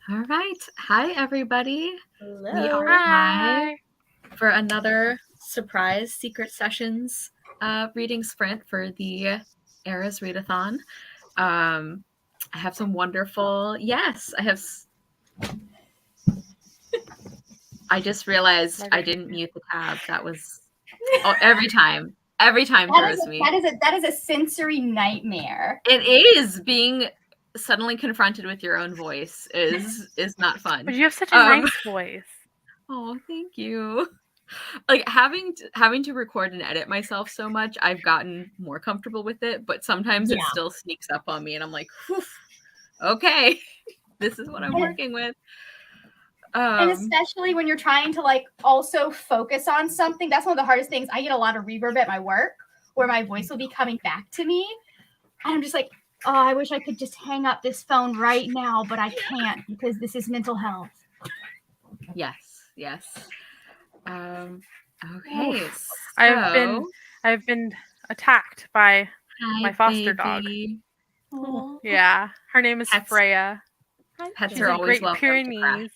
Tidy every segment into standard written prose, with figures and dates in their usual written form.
All right. Hi, everybody. We are Hello. live Hi. for another surprise Secret Sessions reading sprint for the Eras Readathon. I have some wonderful. Yes, I have. I just realized I Margaret. didn't mute the tab. That was every time. Every time throws me. That is a sensory nightmare. It is being suddenly confronted with your own voice is not fun. But you have such a nice voice. Oh, thank you. Like having to record and edit myself so much, I've gotten more comfortable with it, but sometimes it still sneaks up on me and I'm like, okay, this is what I'm working with. And especially when you're trying to also focus on something, that's one of the hardest things. I get a lot of reverb at my work where my voice will be coming back to me. And I'm just like, oh, I wish I could just hang up this phone right now, but I can't because this is mental health. Yes. Okay. So I've been attacked by my foster dog. Aww. Yeah. Her name is Freya. Pets She's are a always Great welcome Pyrenees.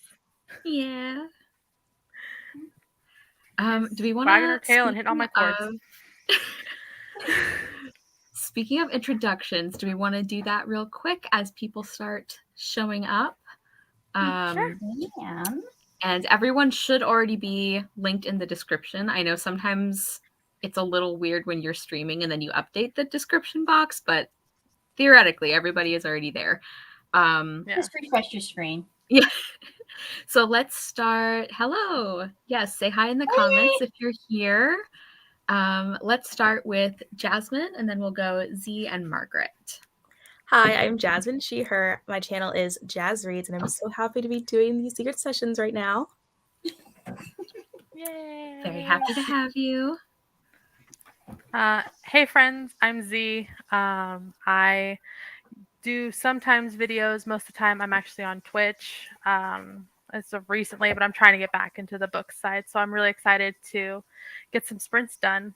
Yeah. Do we want wagging her tail and hitting all my cords? Speaking of introductions, do we want to do that real quick as people start showing up? Sure. And everyone should already be linked in the description. I know sometimes it's a little weird when you're streaming and then you update the description box, but theoretically, everybody is already there. Just refresh your screen. Yeah. So let's start. Hello. Yes, say hi in the comments if you're here. Let's start with Jasmine, and then we'll go Z and Margaret. Hi, I'm Jasmine, she, her. My channel is Jazz Reads, and I'm so happy to be doing these secret sessions right now. Yay! Very happy to have you. Hey friends, I'm Z. I do sometimes videos. Most of the time I'm actually on Twitch. As of recently, but I'm trying to get back into the book side. So I'm really excited to get some sprints done.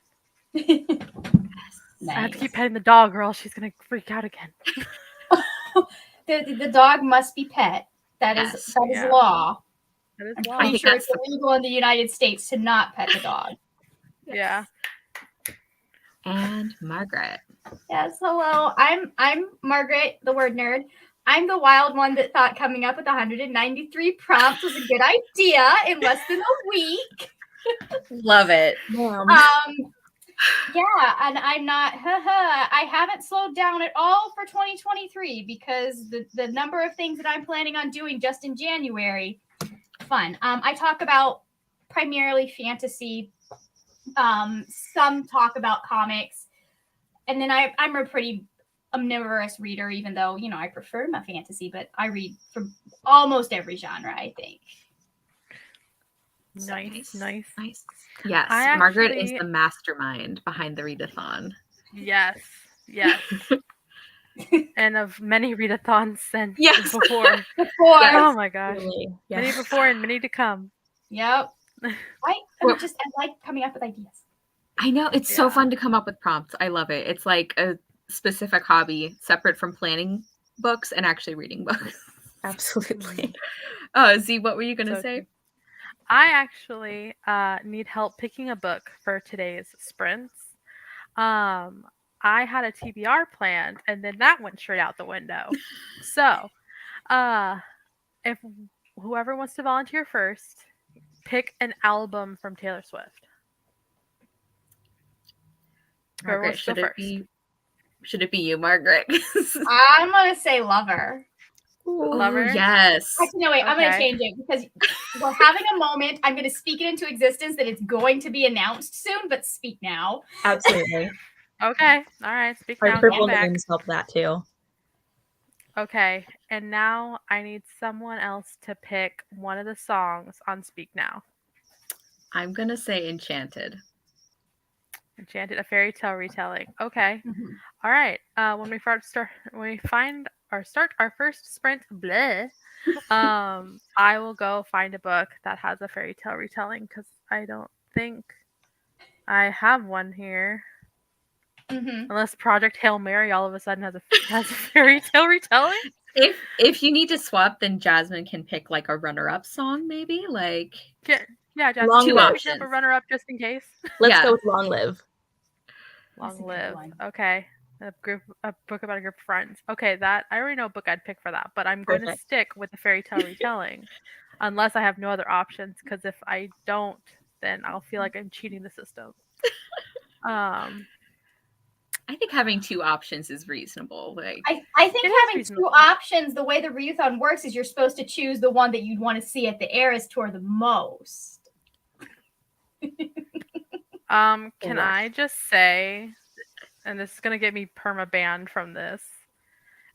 Nice. I have to keep petting the dog or else she's going to freak out again. The dog must be pet. That is law. That is I'm law. pretty sure it's illegal in the United States to not pet the dog. Yeah. And Margaret. Yes, hello. I'm Margaret, the word nerd. I'm the wild one that thought coming up with 193 prompts was a good idea in less than a week. Love it. Yeah, and I'm not, I haven't slowed down at all for 2023 because the number of things that I'm planning on doing just in January, fun. I talk about primarily fantasy, some talk about comics, and then I'm a pretty omnivorous reader, even though, I prefer my fantasy, but I read from almost every genre, I think. Nice. Yes, Margaret is the mastermind behind the Readathon. Yes. And of many readathons since before. Oh my gosh. Really. Many before and many to come. Yep. I like coming up with ideas. I know. It's so fun to come up with prompts. I love it. It's like a specific hobby separate from planning books and actually reading books. Absolutely. Z, what were you going to say? I actually need help picking a book for today's sprints. I had a TBR planned, and then that went straight out the window. So, if whoever wants to volunteer first, pick an album from Taylor Swift. Margaret, should it be you, Margaret? I'm gonna say Lover. Lover? Yes. Actually, no, wait. I'm going to change it because we're having a moment. I'm going to speak it into existence that it's going to be announced soon, but speak now. Absolutely. Okay. All right. Speak now. Our purple names help that too. Okay. And now I need someone else to pick one of the songs on Speak Now. I'm going to say Enchanted. Enchanted, a fairy tale retelling. Okay. Mm-hmm. All right. When we start our first sprint, I will go find a book that has a fairy tale retelling because I don't think I have one here. Mm-hmm. Unless Project Hail Mary all of a sudden has a fairy tale retelling. If you need to swap, then Jasmine can pick like a runner-up song, maybe like Yeah, Jasmine. Long Two Live. options. A runner-up just in case. Let's go with Long Live. Long Live. Okay. A book about a group of friends. Okay, that I already know a book I'd pick for that, but I'm going to stick with the fairy tale retelling, unless I have no other options. Because if I don't, then I'll feel like I'm cheating the system. I think having 2 options is reasonable. Like I think having 2 options, the way the readathon works is you're supposed to choose the one that you'd want to see at the Eras tour the most. Can I just say, and this is gonna get me perma banned from this,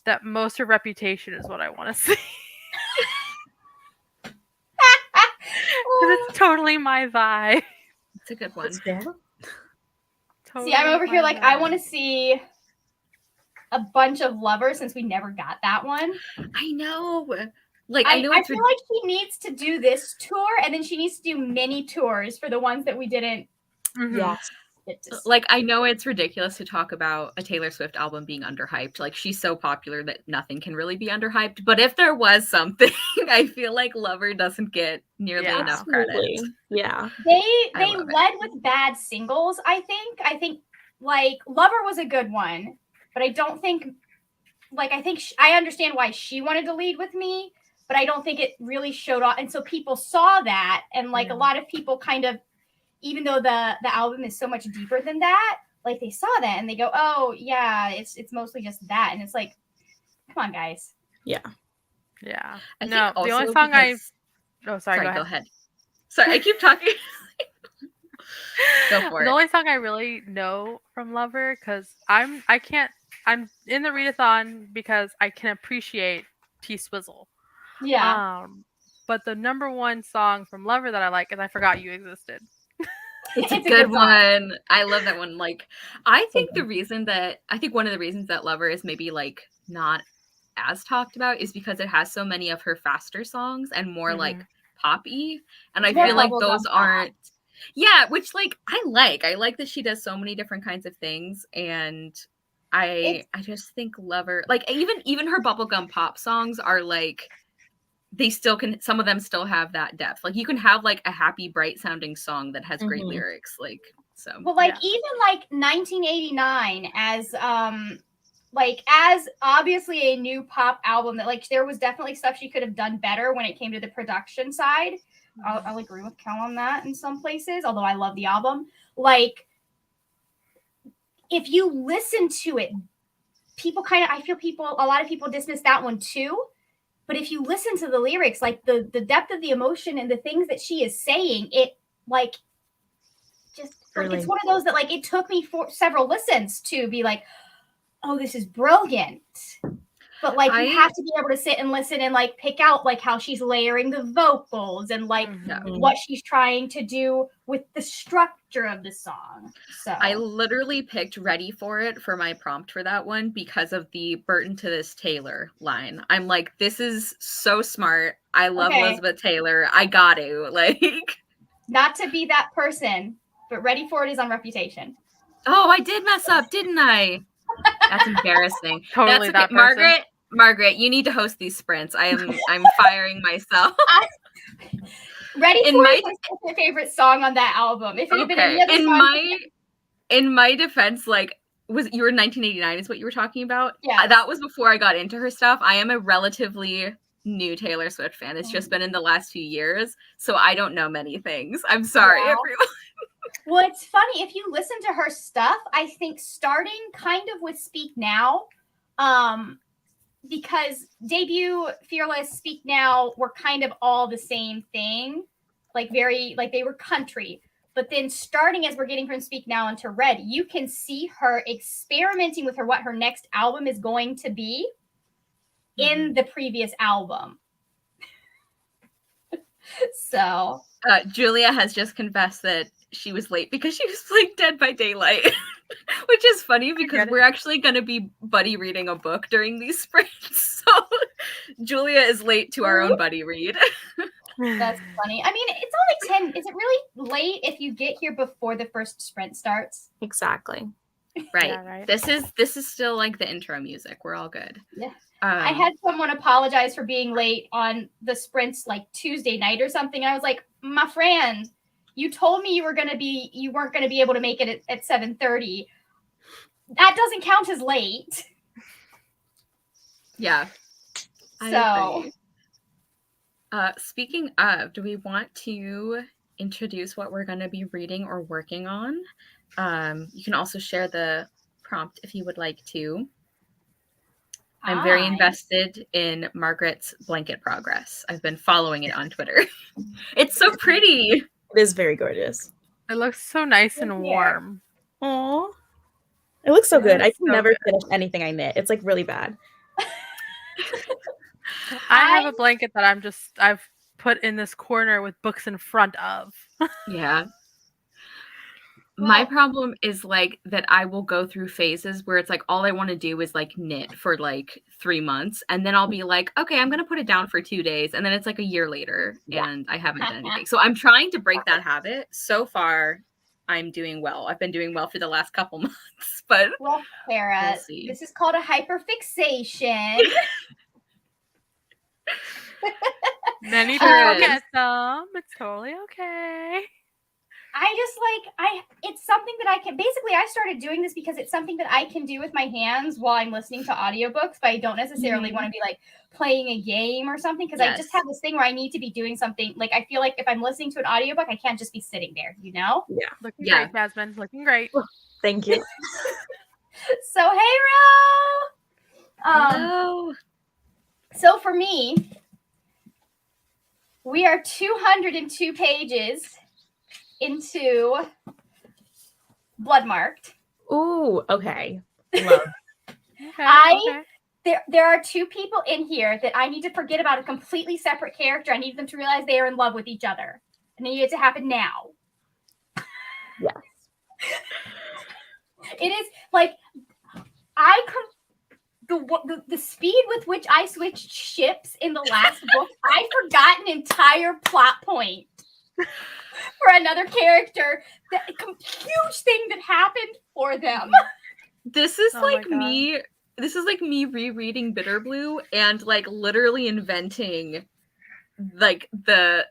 that most of Reputation is what I want to see. Because it's totally my vibe. It's a good one. Totally see, I'm over here like, I want to see a bunch of Lovers since we never got that one. I know. Like I feel like she needs to do this tour, and then she needs to do mini tours for the ones that we didn't. Yes. Like, I know it's ridiculous to talk about a Taylor Swift album being underhyped. Like, she's so popular that nothing can really be underhyped. But if there was something, I feel like Lover doesn't get nearly enough credit. Yeah. They led with bad singles, I think. I think, like, Lover was a good one, but I don't think, like, I understand why she wanted to lead with Me, but I don't think it really showed off. And so people saw that, and, like, a lot of people kind of, even though the album is so much deeper than that, like they saw that and they go, oh yeah, it's mostly just that. And it's like, come on, guys. Yeah. No, the only song go ahead. Sorry, I keep talking. Go for it. The only song I really know from Lover, because I'm in the readathon because I can appreciate T-Swizzle. Yeah. But the number one song from Lover that I like is I Forgot You Existed. It's a good one. I love that one. Like, I think one of the reasons that Lover is maybe like not as talked about is because it has so many of her faster songs and more like poppy. And I feel like those aren't. Yeah, which like I like that she does so many different kinds of things, and I just think Lover, like even her bubblegum pop songs are like, they still can, some of them still have that depth. Like you can have like a happy, bright sounding song that has great lyrics. Like, so. Well, like even like 1989 as obviously a new pop album that like there was definitely stuff she could have done better when it came to the production side. I'll agree with Kel on that in some places, although I love the album. Like if you listen to it, a lot of people dismiss that one too. But if you listen to the lyrics, like the depth of the emotion and the things that she is saying, it like just really, it's one of those that like it took me several listens to be like, oh, this is brilliant. But like you have to be able to sit and listen and like pick out like how she's layering the vocals and like what she's trying to do with the structure of the song. So I literally picked Ready for It for my prompt for that one because of the Burton to this Taylor line. I'm like, this is so smart. I love Elizabeth Taylor. I got to like not to be that person, but Ready for It is on Reputation. Oh, I did mess up, didn't I? That's embarrassing. Totally That's okay. Margaret, you need to host these sprints. I'm firing myself. Ready for It is my favorite song on that album. If it had been any other song, in my defense, like you were 1989 is what you were talking about? Yeah. That was before I got into her stuff. I am a relatively new Taylor Swift fan. It's just been in the last few years, so I don't know many things. I'm sorry, everyone. Well, it's funny. If you listen to her stuff, I think starting kind of with Speak Now, because debut, Fearless, Speak Now were kind of all the same thing, like they were country. But then starting as we're getting from Speak Now into Red, you can see her experimenting with what her next album is going to be in the previous album. So Julia has just confessed that she was late because she was playing Dead by Daylight, which is funny because we're actually going to be buddy reading a book during these sprints. So Julia is late to our own buddy read. That's funny. I mean, it's only 10. Is it really late if you get here before the first sprint starts? Exactly. Right. Yeah, right. This is still like the intro music. We're all good. Yeah. I had someone apologize for being late on the sprints like Tuesday night or something. I was like, my friend, you told me you weren't gonna be able to make it at 7:30. That doesn't count as late. Yeah. So speaking of, do we want to introduce what we're gonna be reading or working on? You can also share the prompt if you would like to. I'm very invested in Margaret's blanket progress. I've been following it on Twitter. It's so pretty. It is very gorgeous. It looks so nice and warm. Aw. It looks so good. I can so never good. finish anything I knit. It's like really bad. I have a blanket that I've put in this corner with books in front of. Yeah. Well, my problem is like that I will go through phases where it's like all I want to do is like knit for like 3 months, and then I'll be like, okay, I'm gonna put it down for 2 days, and then it's like a year later and I haven't done anything. So I'm trying to break that habit. So far I'm doing well. I've been doing well for the last couple months, but well, Sarah, we'll see. This is called a hyperfixation. Many people get some. It's totally okay. It's something that I can, basically I started doing this because it's something that I can do with my hands while I'm listening to audiobooks, but I don't necessarily want to be like playing a game or something, because I just have this thing where I need to be doing something. Like I feel like if I'm listening to an audiobook, I can't just be sitting there, you know? Yeah. Looking great, Jasmine. Looking great. Thank you. So hey Ro! Hello. So for me, we are 202 pages into Bloodmarked. Ooh, okay. Love. There are 2 people in here that I need to forget about a completely separate character. I need them to realize they are in love with each other. And I need it to happen now. Yes. It is like the speed with which I switched ships in the last book, I forgot an entire plot point for another character. The huge thing that happened for them. This is like me. This is like me rereading Bitterblue and like literally inventing like the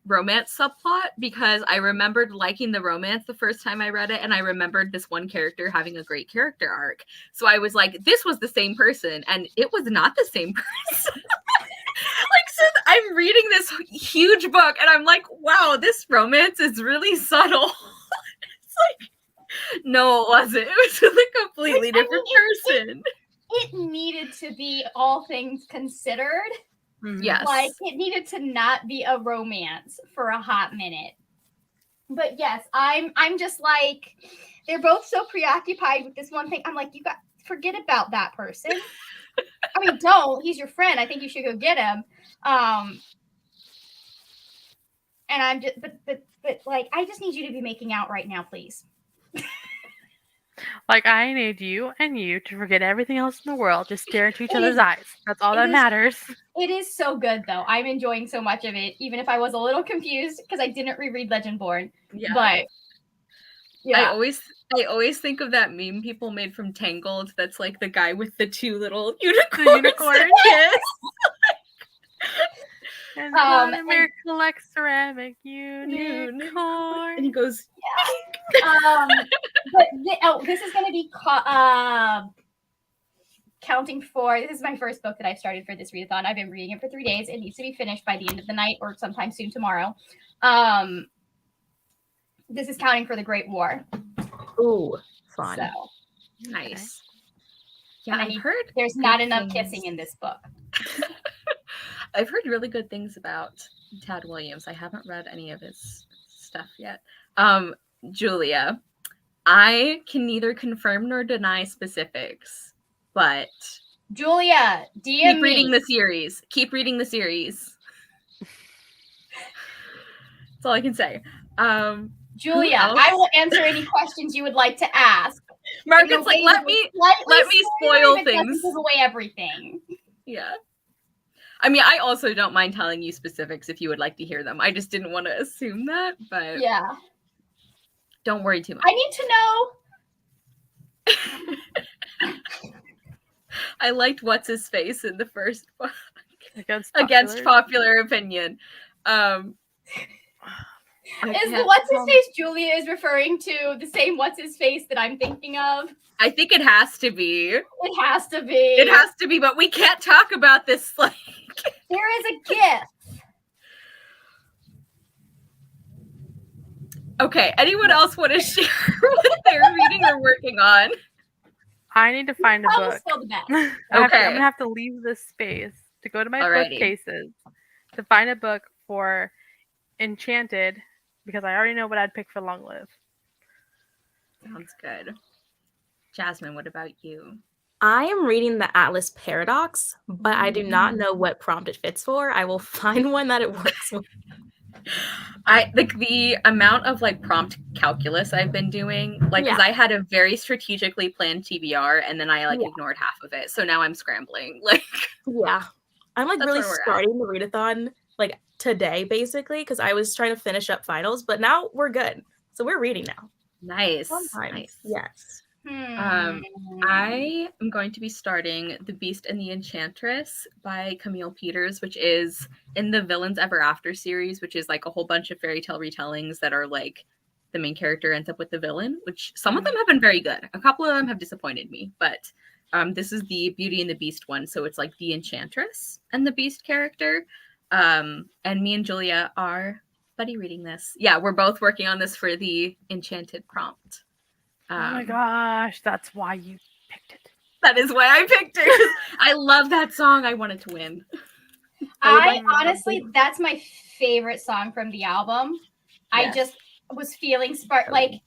romance subplot, because I remembered liking the romance the first time I read it, and I remembered this one character having a great character arc. So I was like, this was the same person, and it was not the same person. Like, so I'm reading this huge book and I'm like, wow, this romance is really subtle. It's like, no, it wasn't. It was a completely different person. It needed to be all things considered. Yes. Like, it needed to not be a romance for a hot minute. But yes, I'm just like, they're both so preoccupied with this one thing. I'm like, you got forget about that person. I mean, don't. He's your friend. I think you should go get him. And I'm just, but like, I just need you to be making out right now, please. Like, I need you and you to forget everything else in the world. Just stare into each other's eyes. That's all that matters. It is so good, though. I'm enjoying so much of it, even if I was a little confused because I didn't reread Legendborn. Yeah. But yeah. I always think of that meme people made from Tangled that's like the guy with the 2 little unicorns. Yes. And Vladimir collects ceramic unicorn. And he goes, yeah. But this is going to be counting for, this is my first book that I've started for this readathon. I've been reading it for 3 days. It needs to be finished by the end of the night or sometime soon tomorrow. This is counting for the Great War. Ooh, fun. So, nice. Yeah, I've heard there's not enough kissing in this book. I've heard really good things about Tad Williams. I haven't read any of his stuff yet. Julia, I can neither confirm nor deny specifics, but Julia, DM keep reading the series. Keep reading the series. That's all I can say. Julia, I will answer any questions you would like to ask. Margaret's like, let me spoil things. Give away everything. Yeah. I mean, I also don't mind telling you specifics if you would like to hear them. I just didn't want to assume that, but yeah. Don't worry too much. I need to know I liked what's his face in the first book. Against popular opinion. Is the what's his face Julia is referring to the same what's his face that I'm thinking of? I think it has to be. It has to be. It has to be, but we can't talk about this like there is a GIF. Okay, anyone else want to share what they're reading or working on? I need to find a book. Still the best. I'm gonna have to leave this space to go to my bookcases to find a book for Enchanted because I already know what I'd pick for Long Live. Sounds good. Jasmine, what about you? I am reading the Atlas Paradox, but I do not know what prompt it fits for. I will find one that it works with. I like the amount of like prompt calculus I've been doing, like because I had a very strategically planned TBR and then I ignored half of it. So now I'm scrambling. Like I'm like really starting the readathon like today basically because I was trying to finish up finals, but now we're good. So we're reading now. Nice. Nice. Yes. I am going to be starting The Beast and the Enchantress by Camille Peters, which is in the Villains Ever After series, which is like a whole bunch of fairy tale retellings that are like the main character ends up with the villain, which some of them have been very good. A couple of them have disappointed me, but this is the Beauty and the Beast one. So it's like the Enchantress and the Beast character. And me and Julia are buddy reading this. Yeah, we're both working on this for the Enchanted prompt. Oh my gosh, that's why you picked it. That is why I picked it. I love that song. I wanted to win. I honestly, that's my favorite song from the album. Yes. I just was feeling like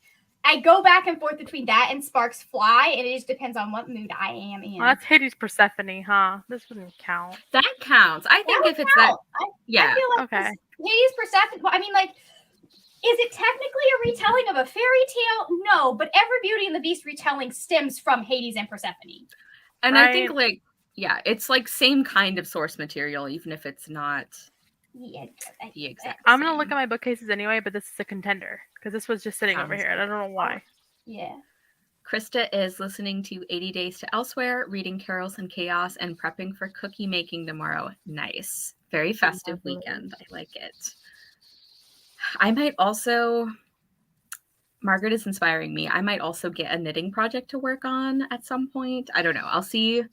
I go back and forth between that and Sparks Fly, and it just depends on what mood I am in. Well, that's Hades Persephone, huh? This wouldn't count. That counts. I think if it's that, I feel like Hades Persephone. I mean, like. Is it technically a retelling of a fairy tale? No, but every Beauty and the Beast retelling stems from Hades and Persephone. And I think, like, it's like same kind of source material, even if it's not the exact I'm going to look at my bookcases anyway, but this is a contender because this was just sitting over here. And I don't know why. Yeah. Krista is listening to 80 Days to Elsewhere, reading Carols and Chaos, and prepping for cookie making tomorrow. Nice. Very festive weekend. I like it. I might also, Margaret is inspiring me. I might also get a knitting project to work on at some point. I don't know. I'll see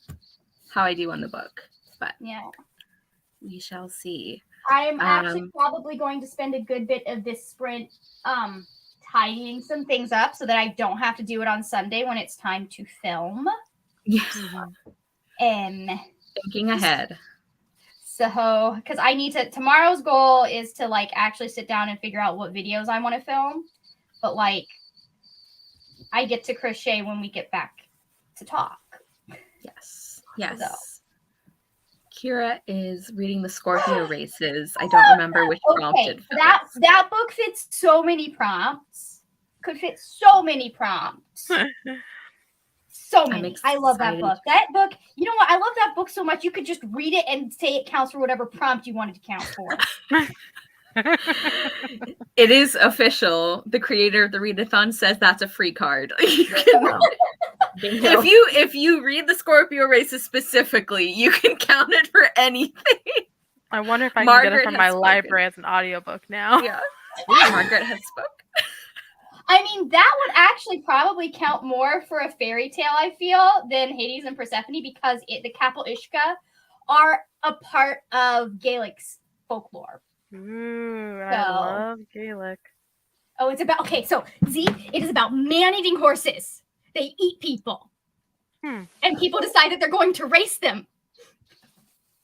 how I do on the book, but we shall see. I'm actually probably going to spend a good bit of this sprint tidying some things up so that I don't have to do it on Sunday when it's time to film. Yes. Thinking ahead. So, because I need to, tomorrow's goal is to like actually sit down and figure out what videos I want to film. But like, I get to crochet when we get back to talk. Yes. Yes. So. Kira is reading the Scorpio Races. I don't remember which prompt it fits. That book fits so many prompts. Could fit so many prompts. So many. I love that book. That book, you know what? I love that book so much. You could just read it and say it counts for whatever prompt you wanted to count for. It is official. The creator of the Readathon says that's a free card. If you read the Scorpio Races specifically, you can count it for anything. I wonder if I can get it from my library as an audiobook now. Yeah. Margaret has spoken. I mean, that would actually probably count more for a fairy tale, I feel, than Hades and Persephone because the Kapellishka are a part of Gaelic's folklore. Ooh, I love Gaelic. Oh, it's about, so Z, it is about man-eating horses. They eat people. And people decide that they're going to race them.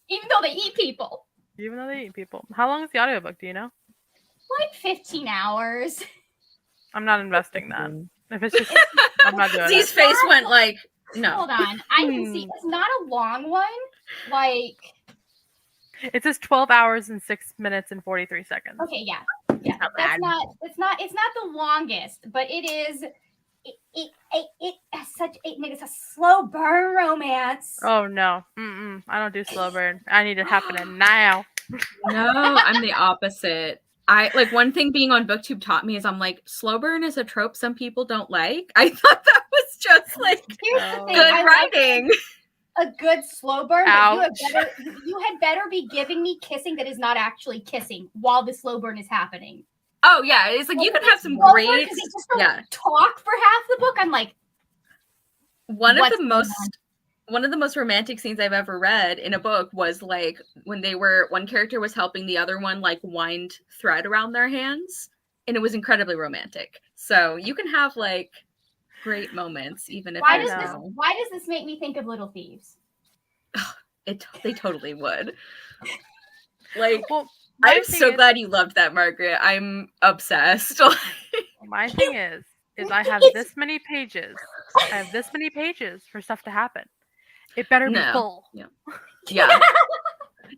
Even though they eat people. Even though they eat people. How long is the audiobook, do you know? Like 15 hours. I'm not investing that. If it's just, I'm not doing it. Z's face went like, no. Hold on. I can see. It's not a long one. Like. It says 12 hours and 6 minutes and 43 seconds. Okay, yeah. Yeah. It's not the longest, but it is. It's a slow burn romance. Oh no. I don't do slow burn. I need it happening now. No, I'm the opposite. One thing being on BookTube taught me is I'm like, slow burn is a trope some people don't like. I thought that was just like, Here's the thing. good writing. A good slow burn, Ouch. but you had better be giving me kissing that is not actually kissing while the slow burn is happening. Oh yeah, it's like you can have some great because they just don't talk for half the book. I'm like, one of the most romantic scenes I've ever read in a book was like when one character was helping the other one like wind thread around their hands, and it was incredibly romantic. So you can have like great moments, even if why does this make me think of Little Thieves? They totally would. Like, well, I'm so glad you loved that, Margaret. I'm obsessed. My thing is I have this many pages. I have this many pages for stuff to happen. It better be full. Yeah.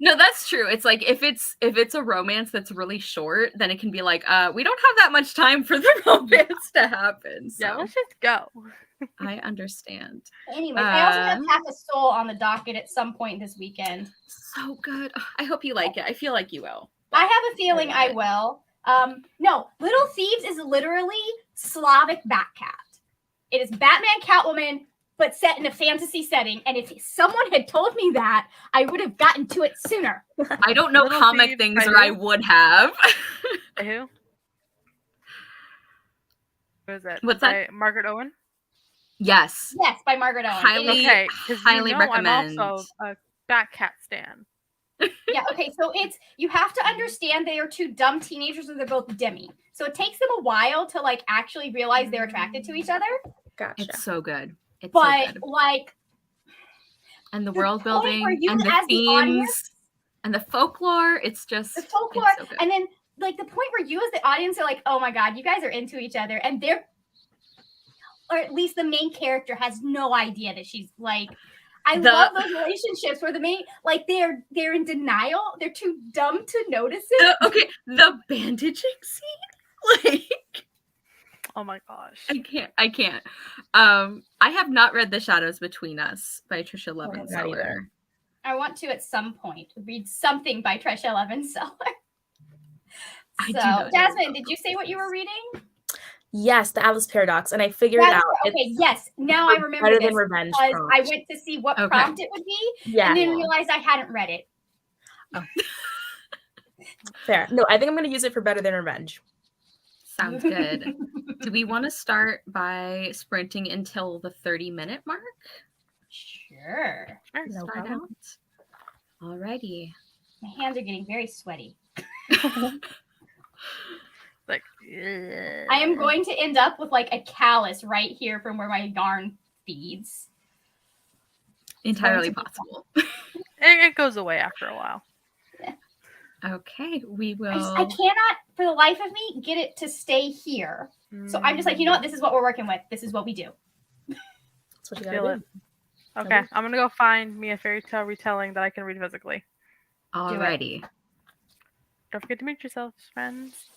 No, that's true. It's like if it's a romance that's really short, then it can be like, we don't have that much time for the romance to happen. So. Yeah, let's just go. I understand. Anyways, I also have Path of Soul on the docket at some point this weekend. So good. I hope you like it. I feel like you will. I have a feeling I will. No, Little Thieves is literally Slavic Batcat. It is Batman, Catwoman, but set in a fantasy setting. And if someone had told me that, I would have gotten to it sooner. I don't know comic things, or I would have. Who? Who is it? What's that? Margaret Owen? Yes, by Margaret Owen. Highly recommend. I'm also a Batcat stan. Yeah, okay, so you have to understand they are two dumb teenagers and they're both Demi. So it takes them a while to like actually realize they're attracted to each other. Gotcha. It's so good. And the world building and the themes and the folklore, it's just the folklore. So good. And then like the point where you as the audience are like, oh my god, you guys are into each other, and or at least the main character has no idea that she's like. I love those relationships where the main, like they're in denial. They're too dumb to notice it. The bandaging scene, like, oh my gosh, I can't. I have not read The Shadows Between Us by Tricia Levenseller. I want to at some point read something by Tricia Levenseller. So, Jasmine, did you say what you were reading? Yes, the Alice Paradox, and I figured out. Okay, yes. Now I remember Better this Than Revenge because prompt. I went to see what prompt it would be, and then realized I hadn't read it. Oh. Fair. No, I think I'm going to use it for Better Than Revenge. Sounds good. Do we want to start by sprinting until the 30-minute mark? Sure. No problem. Alrighty. My hands are getting very sweaty. Like, I am going to end up with like a callus right here from where my yarn feeds. Entirely possible. It goes away after a while. Yeah. Okay, we will. I cannot, for the life of me, get it to stay here. So I'm just like, you know what? This is what we're working with. This is what we do. That's what you gotta do. Okay, I'm gonna go find me a fairy tale retelling that I can read physically. Alrighty. Don't forget to meet yourselves, friends.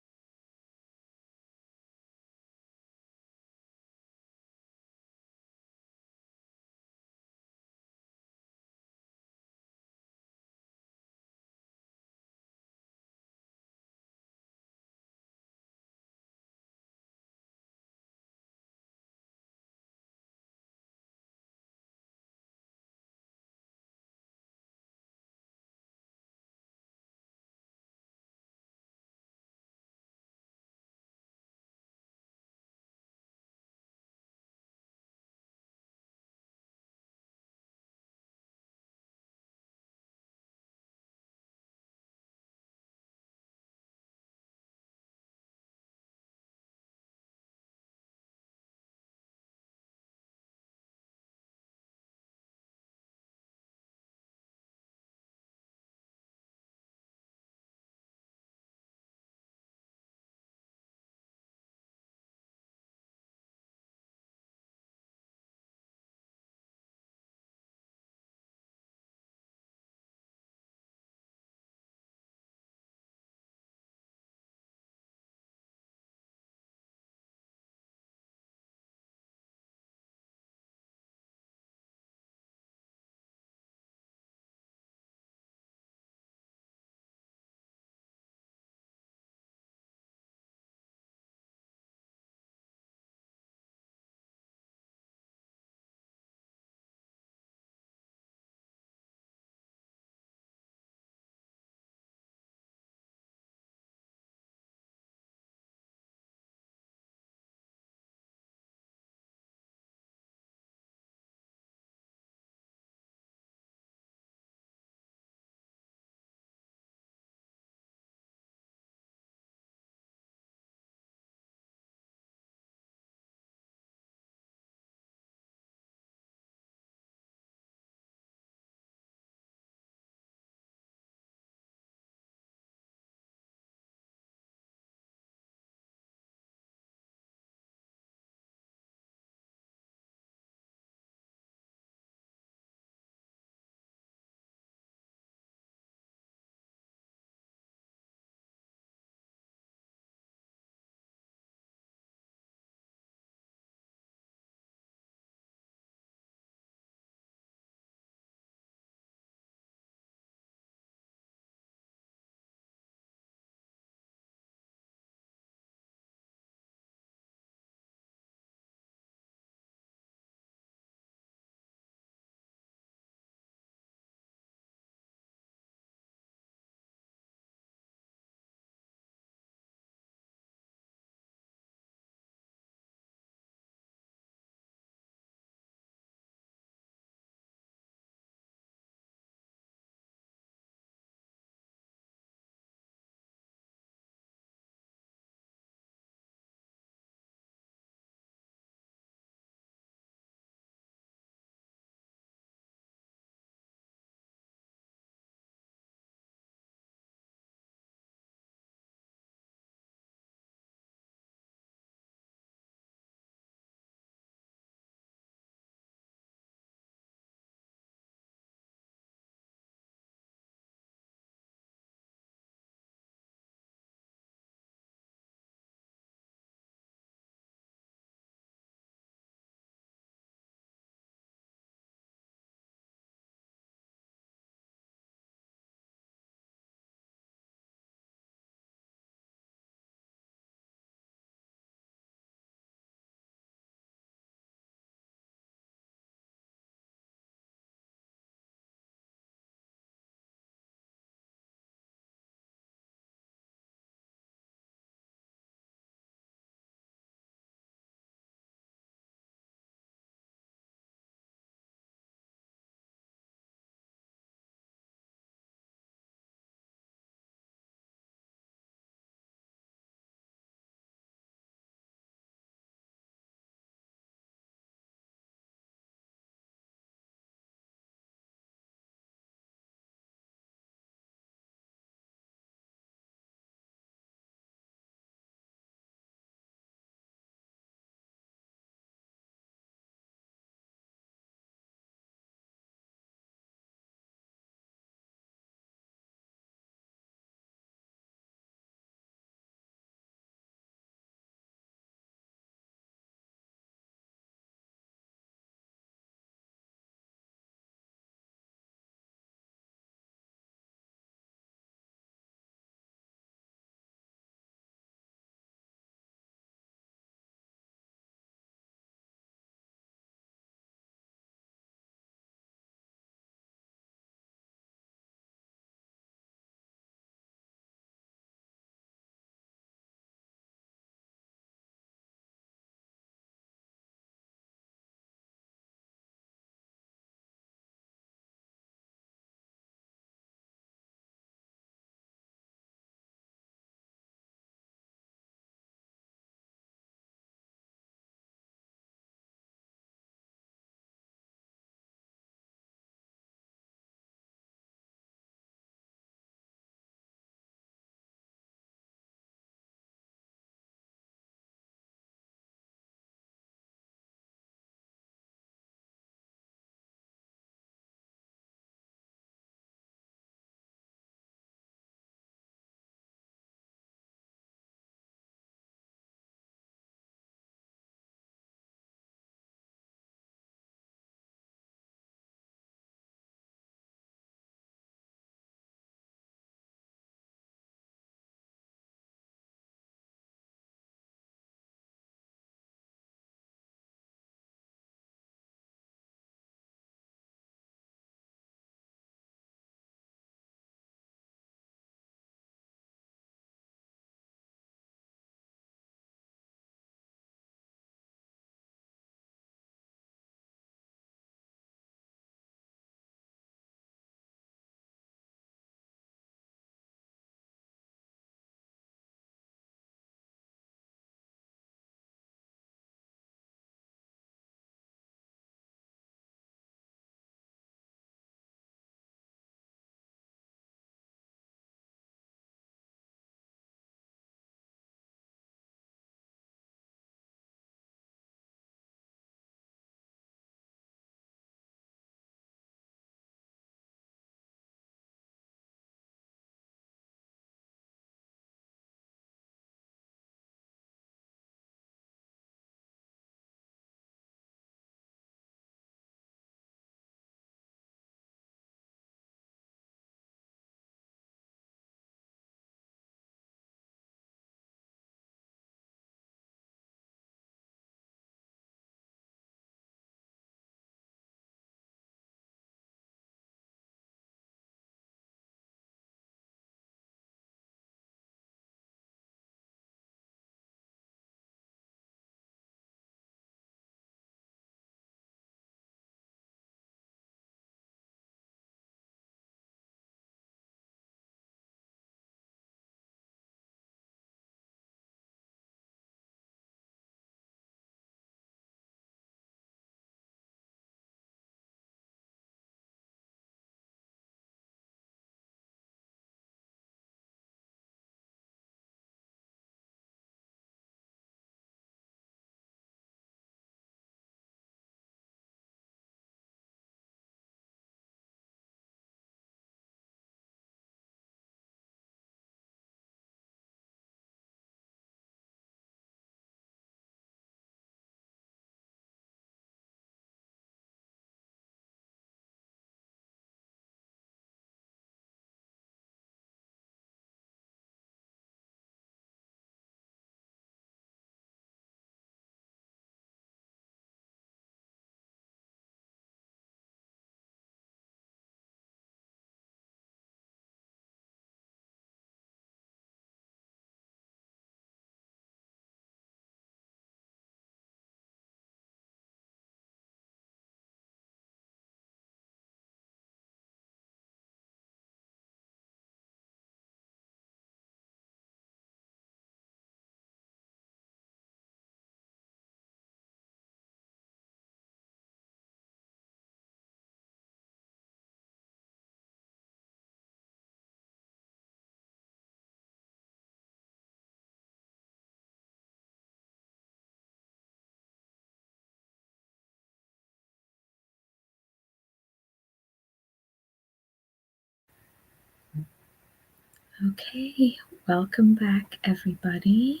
Okay, welcome back, everybody.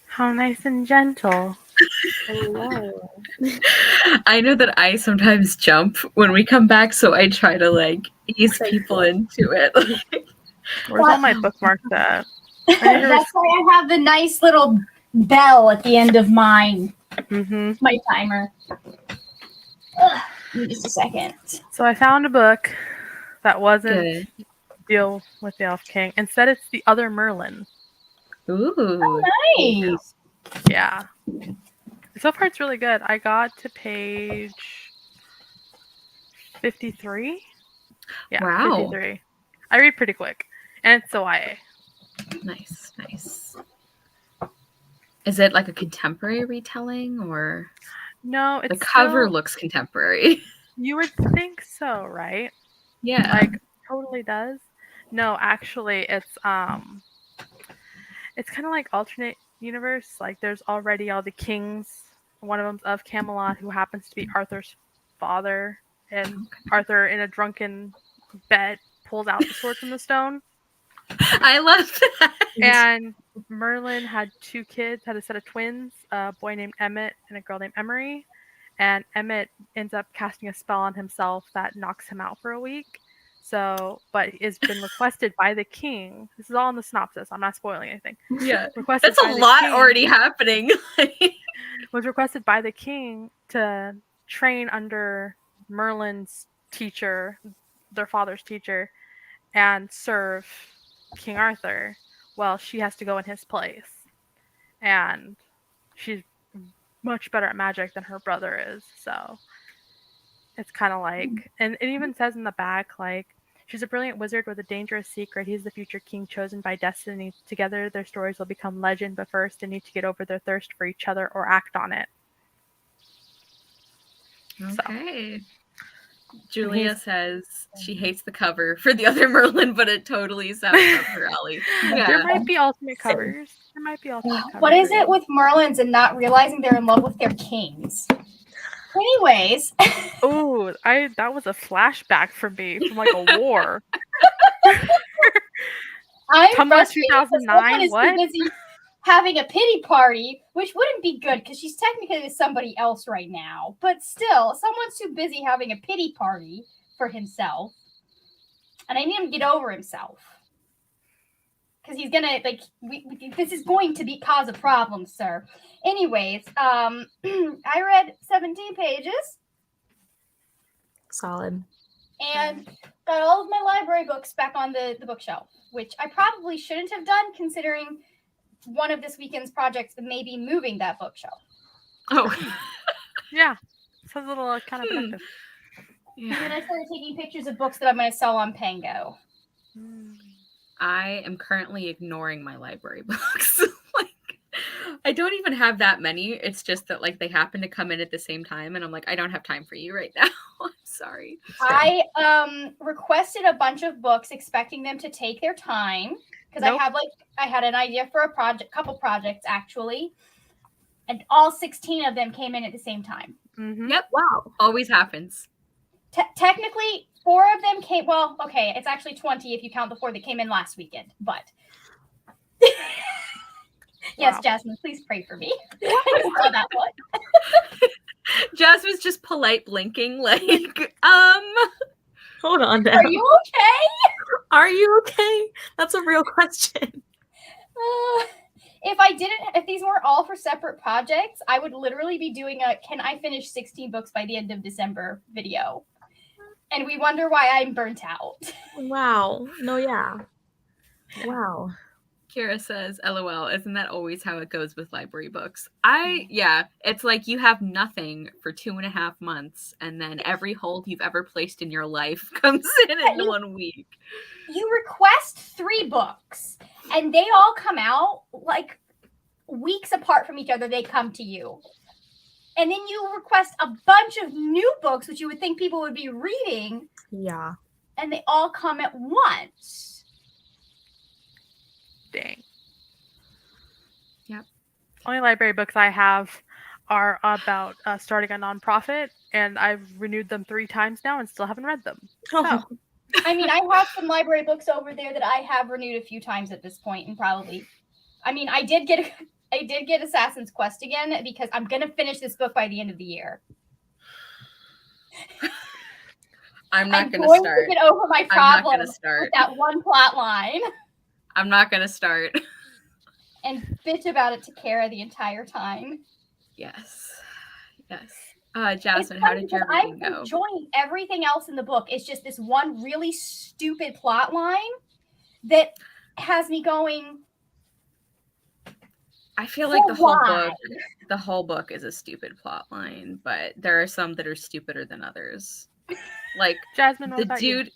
How nice and gentle. Hello. I know that I sometimes jump when we come back, so I try to ease people into it. Where's all my bookmarks at? That's why I have the nice little bell at the end of mine. My timer. Give me just a second. So I found a book that wasn't Good. Deal with the Elf King. Instead, it's The Other Merlin. Ooh. Oh, nice. Yeah. So far, it's really good. I got to page 53. Yeah, Wow. 53. I read pretty quick. And it's YA. Nice, nice. Is it like a contemporary retelling or? No, it's the cover looks contemporary. You would think so, right? Yeah. Like totally does. No, actually it's kind of like alternate universe. Like there's already all the kings. One of them's of Camelot, who happens to be Arthur's father, and Arthur in a drunken bed pulls out the sword from the stone. I love that. And Merlin had 2 kids, had a set of twins, a boy named Emmett and a girl named Emery. And Emmett ends up casting a spell on himself that knocks him out for a week. So, but it's been requested by the king. This is all in the synopsis. I'm not spoiling anything. Yeah. Requested That's a lot already happening. Was requested by the king to train under Merlin's teacher, their father's teacher, and serve King Arthur. Well, she has to go in his place. And she's much better at magic than her brother is, so it's kind of like, and it even says in the back, like, she's a brilliant wizard with a dangerous secret. He's the future king chosen by destiny. Together, their stories will become legend, but first they need to get over their thirst for each other or act on it. Okay. So. Julia says she hates the cover for The Other Merlin, but it totally sounds up her alley. Yeah. There might be alternate covers. What is it with Merlins and not realizing they're in love with their kings? Anyways. Oh, that was a flashback for me from like a war. I'm Tumblr 2009. What? Busy having a pity party, which wouldn't be good because she's technically with somebody else right now. But still, someone's too busy having a pity party for himself, and I need him to get over himself because he's gonna this is going to cause a problem, sir. Anyways, I read 17 pages. Solid. And got all of my library books back on the bookshelf, which I probably shouldn't have done considering one of this weekend's projects may be moving that bookshelf. Oh. Yeah. Sounds a little kind of productive. Yeah. And then I started taking pictures of books that I'm going to sell on Pango. I am currently ignoring my library books. I don't even have that many. It's just that they happen to come in at the same time, and I'm like, I don't have time for you right now. I'm sorry. I requested a bunch of books expecting them to take their time because I had an idea for a couple projects actually, and all 16 of them came in at the same time. Mm-hmm. Yep. Wow. Always happens. Technically, 4 of them came. Well, okay, it's actually 20 if you count the 4 that came in last weekend, but. Yes, wow. Jasmine, please pray for me. I saw that one. Jasmine's just polite blinking, Hold on now. Are you okay? Are you okay? That's a real question. If these were all for separate projects, I would literally be doing a can I finish 16 books by the end of December video. And we wonder why I'm burnt out. Wow. No, yeah. Wow. Kira says, LOL, isn't that always how it goes with library books? It's like you have nothing for 2.5 months, and then every hold you've ever placed in your life comes in 1 week. You request 3 books, and they all come out weeks apart from each other. They come to you. And then you request a bunch of new books, which you would think people would be reading. Yeah. And they all come at once. Dang. Yep. Only library books I have are about starting a nonprofit, and I've renewed them 3 times now and still haven't read them. So. I mean, I have some library books over there that I have renewed a few times at this point, and probably, I mean, I did get Assassin's Quest again because I'm gonna finish this book by the end of the year. I'm not gonna going start. To get over my problem with that one plot line. I'm not gonna start. And bitch about it to Kara the entire time. Yes. Jasmine, how did your reading go? I'm enjoying everything else in the book. It's just this one really stupid plot line that has me going. I feel like the whole book is a stupid plot line, but there are some that are stupider than others. Like Jasmine, the dude,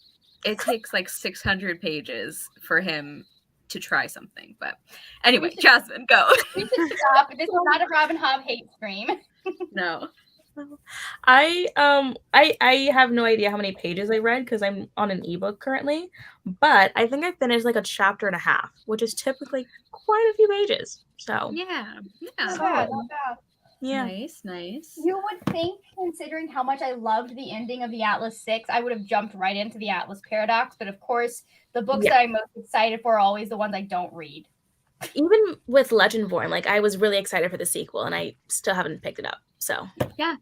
it takes like 600 pages for him to try something. But anyway, Jasmine, go. We should stop. This is not a Robin Hobb hate stream. No. I have no idea how many pages I read because I'm on an ebook currently, but I think I finished like a chapter and a half, which is typically quite a few pages. So yeah. Not bad. Yeah. Nice. You would think, considering how much I loved the ending of the Atlas 6, I would have jumped right into the Atlas Paradox, but of course, the books that I'm most excited for are always the ones I don't read. Even with Legendborn, like I was really excited for the sequel, and I still haven't picked it up. So yeah,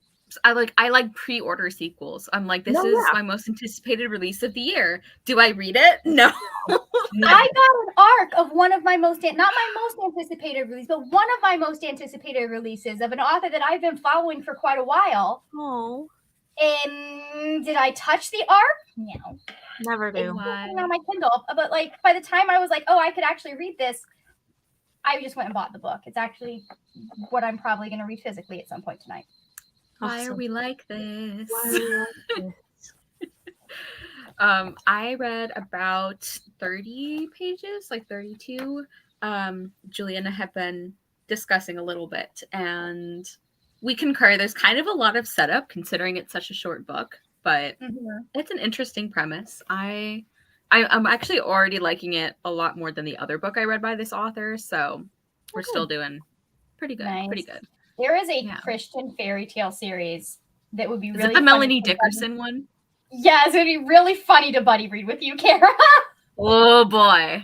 I like pre-order sequels. I'm like, this is my most anticipated release of the year. Do I read it? No. I got an arc of one of my not my most anticipated release, but one of my most anticipated releases of an author that I've been following for quite a while. Oh. And did I touch the arc? No. Never do. It's on my Kindle, but like by the time I was like, oh, I could actually read this, I just went and bought the book. It's actually what I'm probably going to read physically at some point tonight. Why are we like this? I read about 30 pages, like 32. Julia and I have been discussing a little bit, and we concur. There's kind of a lot of setup considering it's such a short book, but it's an interesting premise. I'm actually already liking it a lot more than the other book I read by this author, so we're still doing pretty good. Nice. Pretty good. There is a Christian fairy tale series that would be really. Is it the Melanie Dickerson one? Yes, it would be really funny to buddy read with you, Kara. Oh boy,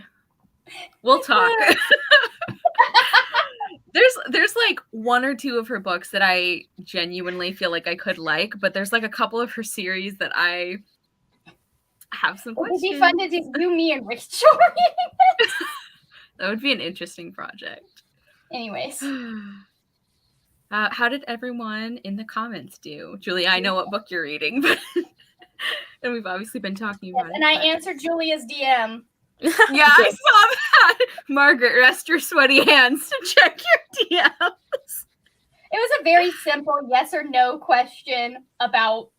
we'll talk. There's like one or two of her books that I genuinely feel like I could like, but there's like a couple of her series that I have some questions. It would be fun to do me and Rick's story. That would be an interesting project. Anyways. How did everyone in the comments do? Julia, I know what book you're reading, but and we've obviously been talking about it. And I answered Julia's DM. Yeah, I saw that. Margaret, rest your sweaty hands to check your DMs. It was a very simple yes or no question about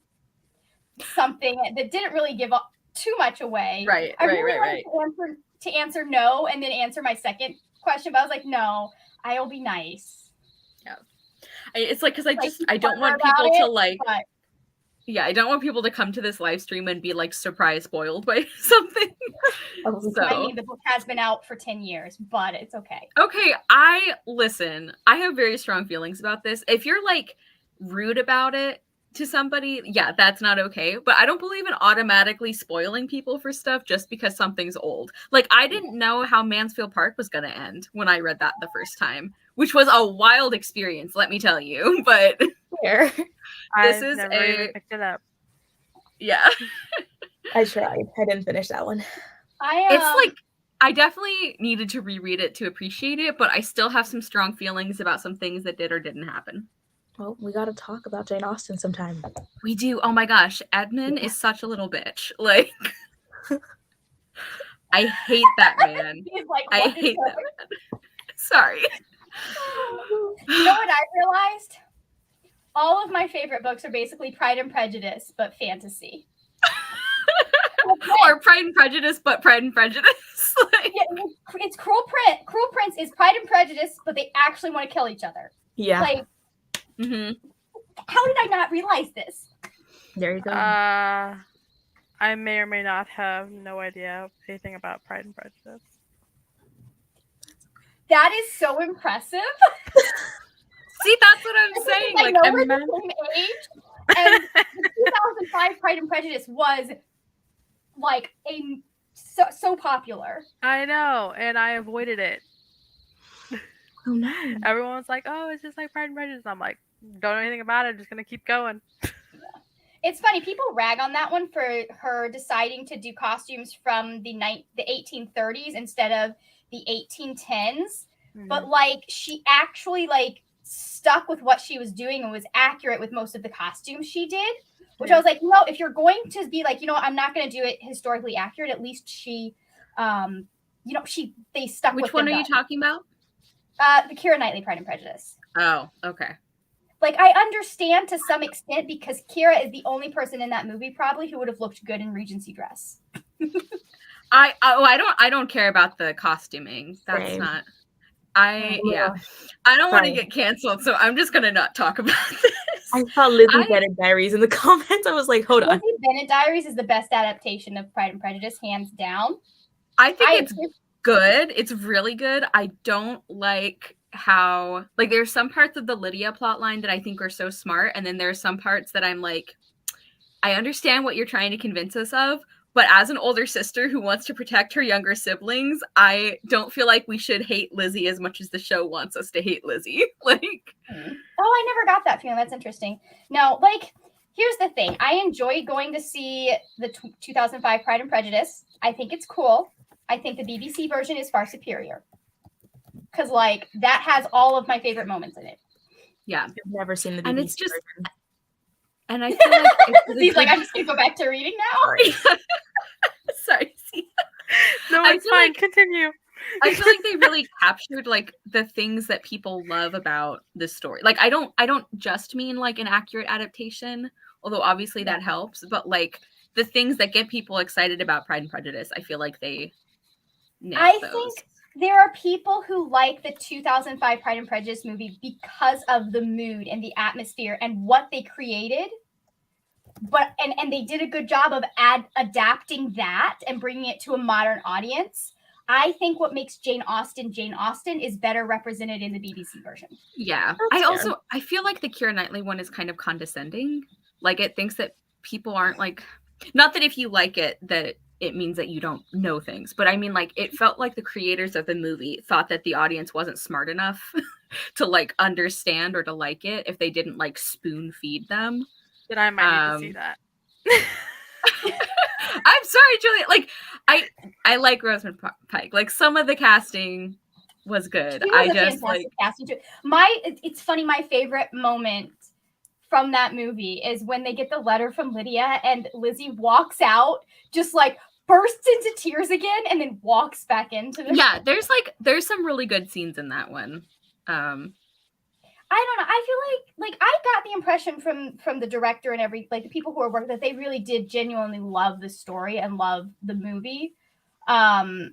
something that didn't really give up too much away. Right. To answer no and then answer my second question, but I was like, no, I'll be nice. Yeah. It's like, because I don't want people to like, I don't want people to come to this live stream and be like surprise spoiled by something. So I mean, the book has been out for 10 years, but it's okay. Okay, I have very strong feelings about this. If you're like rude about it to somebody, that's not okay. But I don't believe in automatically spoiling people for stuff just because something's old. Like, I didn't know how Mansfield Park was going to end when I read that the first time, which was a wild experience, let me tell you. But I've never even picked it up. Yeah. I tried. I didn't finish that one. It's like, I definitely needed to reread it to appreciate it, but I still have some strong feelings about some things that did or didn't happen. Well, we got to talk about Jane Austen sometime. We do. Oh my gosh. Edmund is such a little bitch. Like, I hate that man. I hate that man. Sorry. You know what I realized? All of my favorite books are basically Pride and Prejudice, but fantasy. Or Pride and Prejudice, but Pride and Prejudice. It's Cruel Prince. Cruel Prince is Pride and Prejudice, but they actually want to kill each other. Yeah. Like, how did I not realize this? There you go. I may or may not have no idea anything about Pride and Prejudice. That is so impressive. See, that's what I'm saying. Like, I know we're the same age, and the 2005 Pride and Prejudice was like so popular. I know, and I avoided it. Oh no. Everyone was like, "Oh, it's just like Pride and Prejudice." I'm like, "Don't know anything about it. I'm just gonna keep going." It's funny, people rag on that one for her deciding to do costumes from the 1830s instead of the 1810s. But like, she actually like stuck with what she was doing and was accurate with most of the costumes she did. Which I was like, no, if you're going to be like, I'm not going to do it historically accurate. At least she, they stuck with. Which one are you talking about? The Keira Knightley Pride and Prejudice. Oh, okay. Like, I understand to some extent because Keira is the only person in that movie probably who would have looked good in Regency dress. I don't care about the costuming. That's Same. not. I don't want to get canceled, so I'm just gonna not talk about this. I saw Lizzie Bennet Diaries in the comments. I was like, hold on. Lizzie Bennet Diaries is the best adaptation of Pride and Prejudice, hands down. I think it's good. It's really good. I don't like how, like, there's some parts of the Lydia plotline that I think are so smart, and then there's some parts that I'm like, I understand what you're trying to convince us of, but as an older sister who wants to protect her younger siblings, I don't feel like we should hate Lizzie as much as the show wants us to hate Lizzie. Like, I never got that feeling. That's interesting. No, like, here's the thing. I enjoy going to see the 2005 Pride and Prejudice. I think it's cool. I think the BBC version is far superior. Because, like, that has all of my favorite moments in it. Yeah. I've never seen the BBC and it's just, version. And I feel like he's like, I'm just gonna go back to reading now. Sorry. No, it's fine. Like, continue. I feel like they really captured like the things that people love about this story. Like, I don't just mean like an accurate adaptation, although obviously that helps, but like the things that get people excited about Pride and Prejudice, I feel like they nailed those. Think there are people who like the 2005 Pride and Prejudice movie because of the mood and the atmosphere and what they created. But and they did a good job of adapting that and bringing it to a modern audience. I think what makes Jane Austen is better represented in the BBC version. Yeah. I feel like the Keira Knightley one is kind of condescending. Like, it thinks that people aren't like, not that if you like it, that it means that you don't know things. But I mean, like, it felt like the creators of the movie thought that the audience wasn't smart enough to like understand or to like it if they didn't like spoon feed them. Then I might need to see that. I'm sorry, Julia. Like, I like Rosamund Pike. Like, some of the casting was good. I just like casting too. It's funny. My favorite moment from that movie is when they get the letter from Lydia and Lizzie walks out, just like bursts into tears again, and then walks back into the. Yeah, there's some really good scenes in that one. I don't know. I feel like I got the impression from the director and the people who are working that they really did genuinely love the story and love the movie. I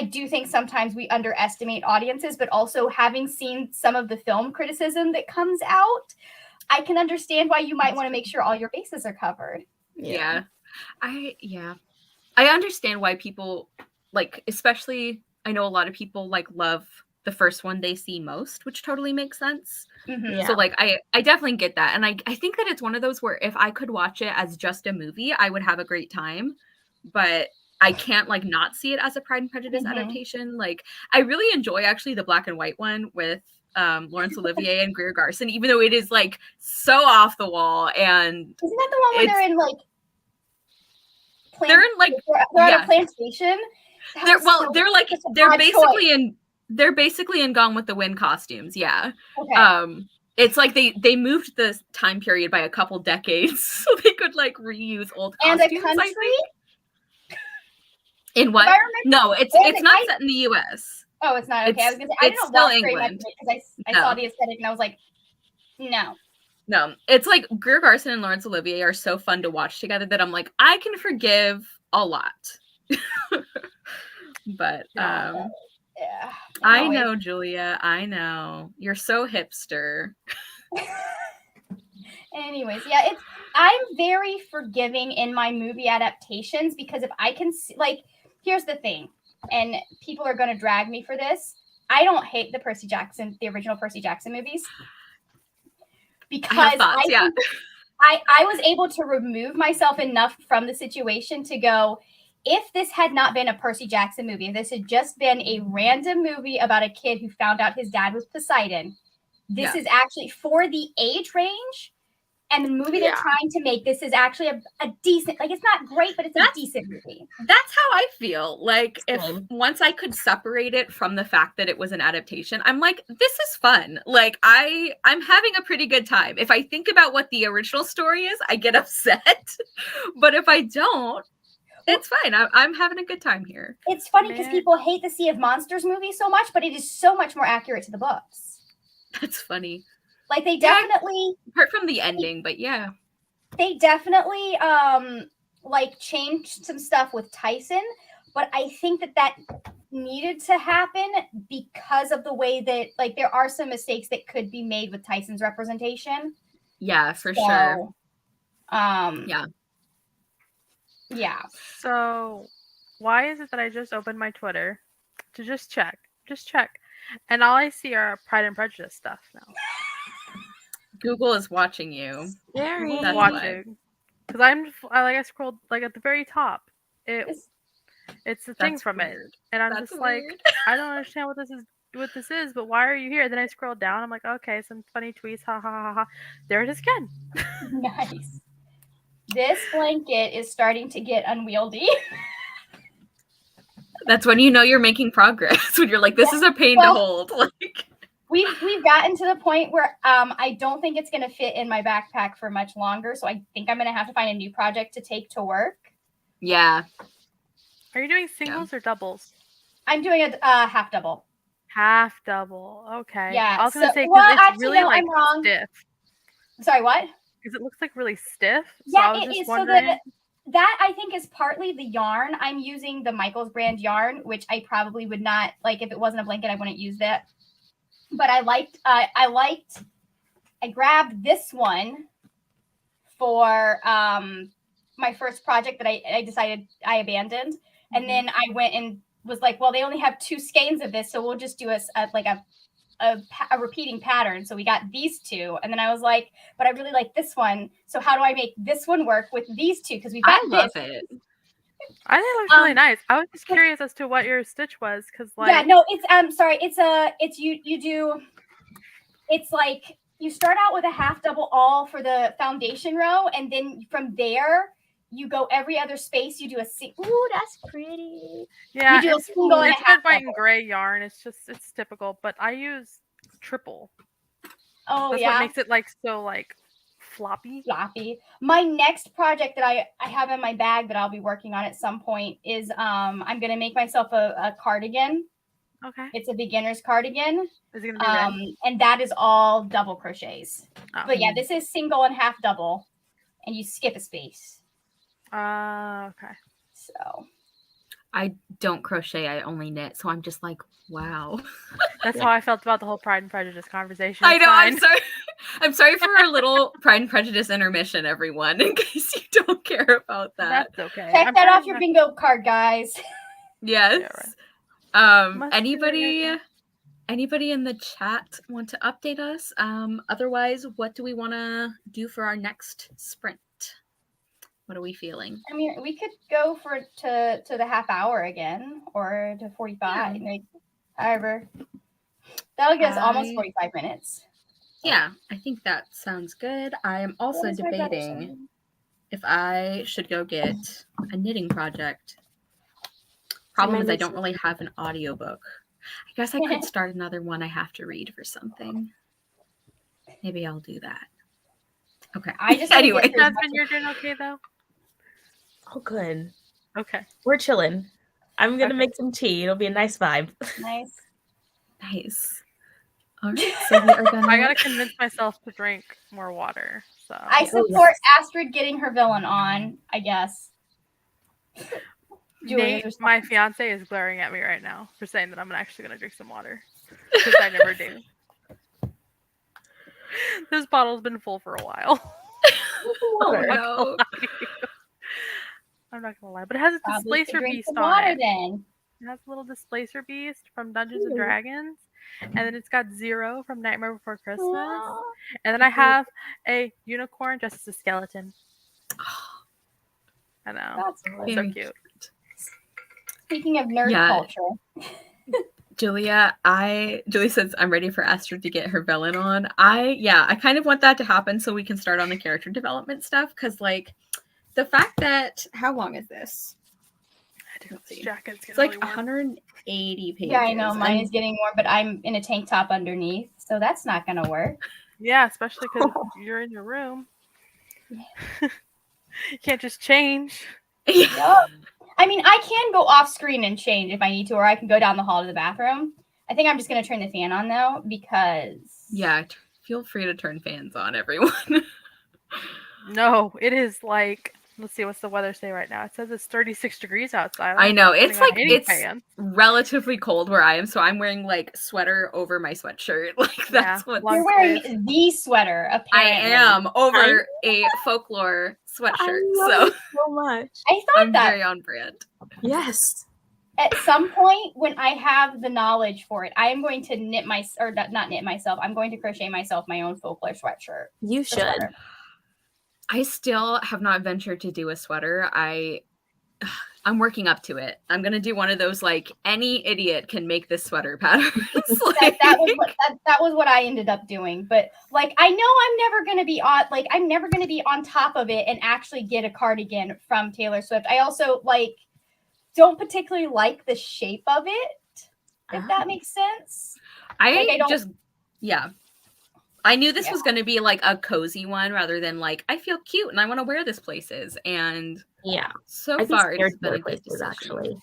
do think sometimes we underestimate audiences, but also having seen some of the film criticism that comes out, I can understand why you might want to make sure all your bases are covered. Yeah. I understand why people like, especially I know a lot of people like love the first one they see most, which totally makes sense. Mm-hmm. Yeah. So like I definitely get that. And I think that it's one of those where if I could watch it as just a movie, I would have a great time. But I can't like not see it as a Pride and Prejudice adaptation. Like, I really enjoy actually the black and white one with Laurence Olivier and Greer Garson, even though it is like so off the wall. And isn't that the one where they're in like they're on a plantation? They're basically in Gone with the Wind costumes. Yeah. Okay. It's like they moved the time period by a couple decades so they could like reuse old costumes. And a country? In what? No, it's not set in the US. Oh, it's not. Okay. I was gonna say I didn't watch very much because I saw the aesthetic and I was like, no. No, it's like Greer Garson and Laurence Olivier are so fun to watch together that I'm like, I can forgive a lot. But yeah. I know, Julia. I know. You're so hipster. Anyways, yeah, I'm very forgiving in my movie adaptations because if I can see, like, here's the thing, and people are going to drag me for this. I don't hate the original Percy Jackson movies. Because I was able to remove myself enough from the situation to go, if this had not been a Percy Jackson movie, if this had just been a random movie about a kid who found out his dad was Poseidon, this is actually for the age range and the movie they're trying to make. This is actually a decent, like, it's not great, but it's a decent movie. That's how I feel. Like, if once I could separate it from the fact that it was an adaptation, I'm like, this is fun. Like, I'm having a pretty good time. If I think about what the original story is, I get upset. But if I don't, it's fine. I'm having a good time here. It's funny because people hate the Sea of Monsters movie so much, but it is so much more accurate to the books. That's funny. Like, they definitely, apart from the ending, but yeah, they definitely like changed some stuff with Tyson, but I think that needed to happen because of the way that, like, there are some mistakes that could be made with Tyson's representation. Yeah, for sure. Yeah. So why is it that I just opened my Twitter to just check, and all I see are Pride and Prejudice stuff now? Google is watching you. Google's watching. Because I scrolled, like, at the very top. It's a thing from weird. It. And I'm just like, I don't understand what this is, but why are you here? Then I scroll down, I'm like, okay, some funny tweets, ha ha ha ha. There it is again. Nice. This blanket is starting to get unwieldy. That's when you know you're making progress. When you're like, this is a pain to hold. Like, We've gotten to the point where I don't think it's going to fit in my backpack for much longer. So I think I'm going to have to find a new project to take to work. Yeah. Are you doing singles or doubles? I'm doing a half double. Half double. Okay. Yeah. I was going to say, because it's actually, really I'm wrong. Stiff. Sorry, what? Because it looks like really stiff. So Yeah, I was it just is. wondering. So that I think is partly the yarn. I'm using the Michaels brand yarn, which I probably would not, like, if it wasn't a blanket, I wouldn't use that. But I grabbed this one for my first project that I decided I abandoned. And then I went and was like, well, they only have 2 skeins of this, so we'll just do a repeating pattern. So we got these 2. And then I was like, but I really like this one. So how do I make this one work with these 2? Because we've got love it. I think it looks really nice. I was just curious as to what your stitch was, because, like, yeah, no, it's sorry, it's like you start out with a half double all for the foundation row, and then from there you go every other space. You do a ooh, that's pretty. Yeah, you do it's good white and gray yarn. It's typical, but I use triple. Oh, that's yeah, what makes it like so like floppy. My next project that I have in my bag that I'll be working on at some point is I'm gonna make myself a cardigan. Okay. It's a beginner's cardigan. Is it gonna be red? And that is all double crochets. Oh. But yeah, this is single and half double, and you skip a space. Okay. So I don't crochet, I only knit, so I'm just like, wow. That's how I felt about the whole Pride and Prejudice conversation. I know, I'm sorry. I'm sorry for our little Pride and Prejudice intermission, everyone, in case you don't care about that. That's okay. Check that off your bingo card, guys. Yes. Yeah, right. Anybody in the chat want to update us? Otherwise, what do we want to do for our next sprint? What are we feeling? I mean, we could go to the half hour again, or to 45. Yeah. Like, however, that'll get us almost 45 minutes. Yeah, I think that sounds good. I am also debating if I should go get a knitting project. Problem is I don't really have an audiobook. I guess I could start another one I have to read for something. Maybe I'll do that. Okay. Anyway. Jasmine, you're doing okay though? Oh, good. Okay. We're chilling. I'm going to make some tea. It'll be a nice vibe. Nice. All right. So we are gonna... I got to convince myself to drink more water. So I support Astrid getting her villain on, I guess. Nate, my fiance, is glaring at me right now for saying that I'm actually going to drink some water. Because I never do. This bottle's been full for a while. I'm not gonna lie, but it has a displacer beast on it. It has a little displacer beast from Dungeons and Dragons, and then it's got Zero from Nightmare Before Christmas, Aw. and then I have a unicorn just as a skeleton. I know. That's It's so cute. Speaking of nerd culture. Julia says I'm ready for Astrid to get her villain on. I kind of want that to happen so we can start on the character development stuff, because like the fact that how long is this? Let's see. Jacket's it's like 180 pages. Yeah, I know mine is getting more, but I'm in a tank top underneath, so that's not gonna work. Yeah, especially because you're in your room. You can't just change. Yep. I mean, I can go off screen and change if I need to, or I can go down the hall to the bathroom. I think I'm just going to turn the fan on, though, because... Yeah, feel free to turn fans on, everyone. No, it is like... Let's see, what's the weather say right now? It says it's 36 degrees outside. I know. It's like, it's fan. relatively cold where I am, so I'm wearing, like, sweater over my sweatshirt. Like, that's what... You're wearing the sweater, apparently. I am, over a folklore sweatshirt. I love it so much. I thought I'm very on brand. Yes. At some point, when I have the knowledge for it, I am going to knit not knit myself. I'm going to crochet myself my own folklore sweatshirt. You should. Sweater. I still have not ventured to do a sweater. I'm working up to it. I'm gonna do one of those like any idiot can make this sweater patterns. Like, that was what I ended up doing. But like, I know I'm never gonna be on top of it and actually get a cardigan from Taylor Swift. I also like don't particularly like the shape of it, if that makes sense. I knew this was going to be like a cozy one rather than like I feel cute and I want to wear this places. And so far it's been a good decision. Actually,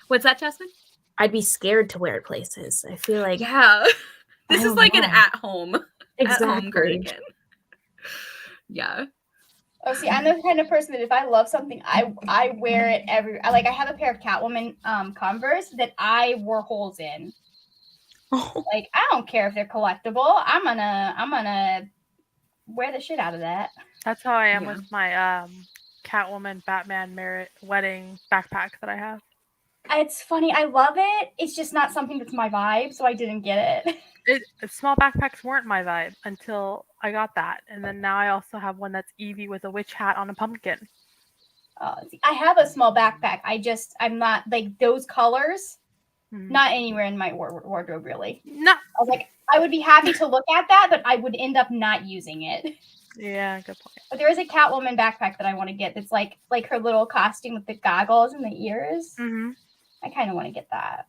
what's that, Jasmine? I'd be scared to wear it places. I feel like this is like an at-home cardigan. Yeah. Oh, see, I'm the kind of person that if I love something, I wear it I have a pair of Catwoman Converse that I wore holes in. Like, I don't care if they're collectible. I'm gonna wear the shit out of that. That's how I am with my Catwoman Batman Merit wedding backpack that I have. It's funny. I love it. It's just not something that's my vibe, so I didn't get it. Small backpacks weren't my vibe until I got that, and then now I also have one that's Eevee with a witch hat on a pumpkin. I have a small backpack. I'm not like those colors. Not anywhere in my wardrobe, really. No. I was like, I would be happy to look at that, but I would end up not using it. Yeah, good point. But there is a Catwoman backpack that I want to get. That's like her little costume with the goggles and the ears. Mm-hmm. I kind of want to get that.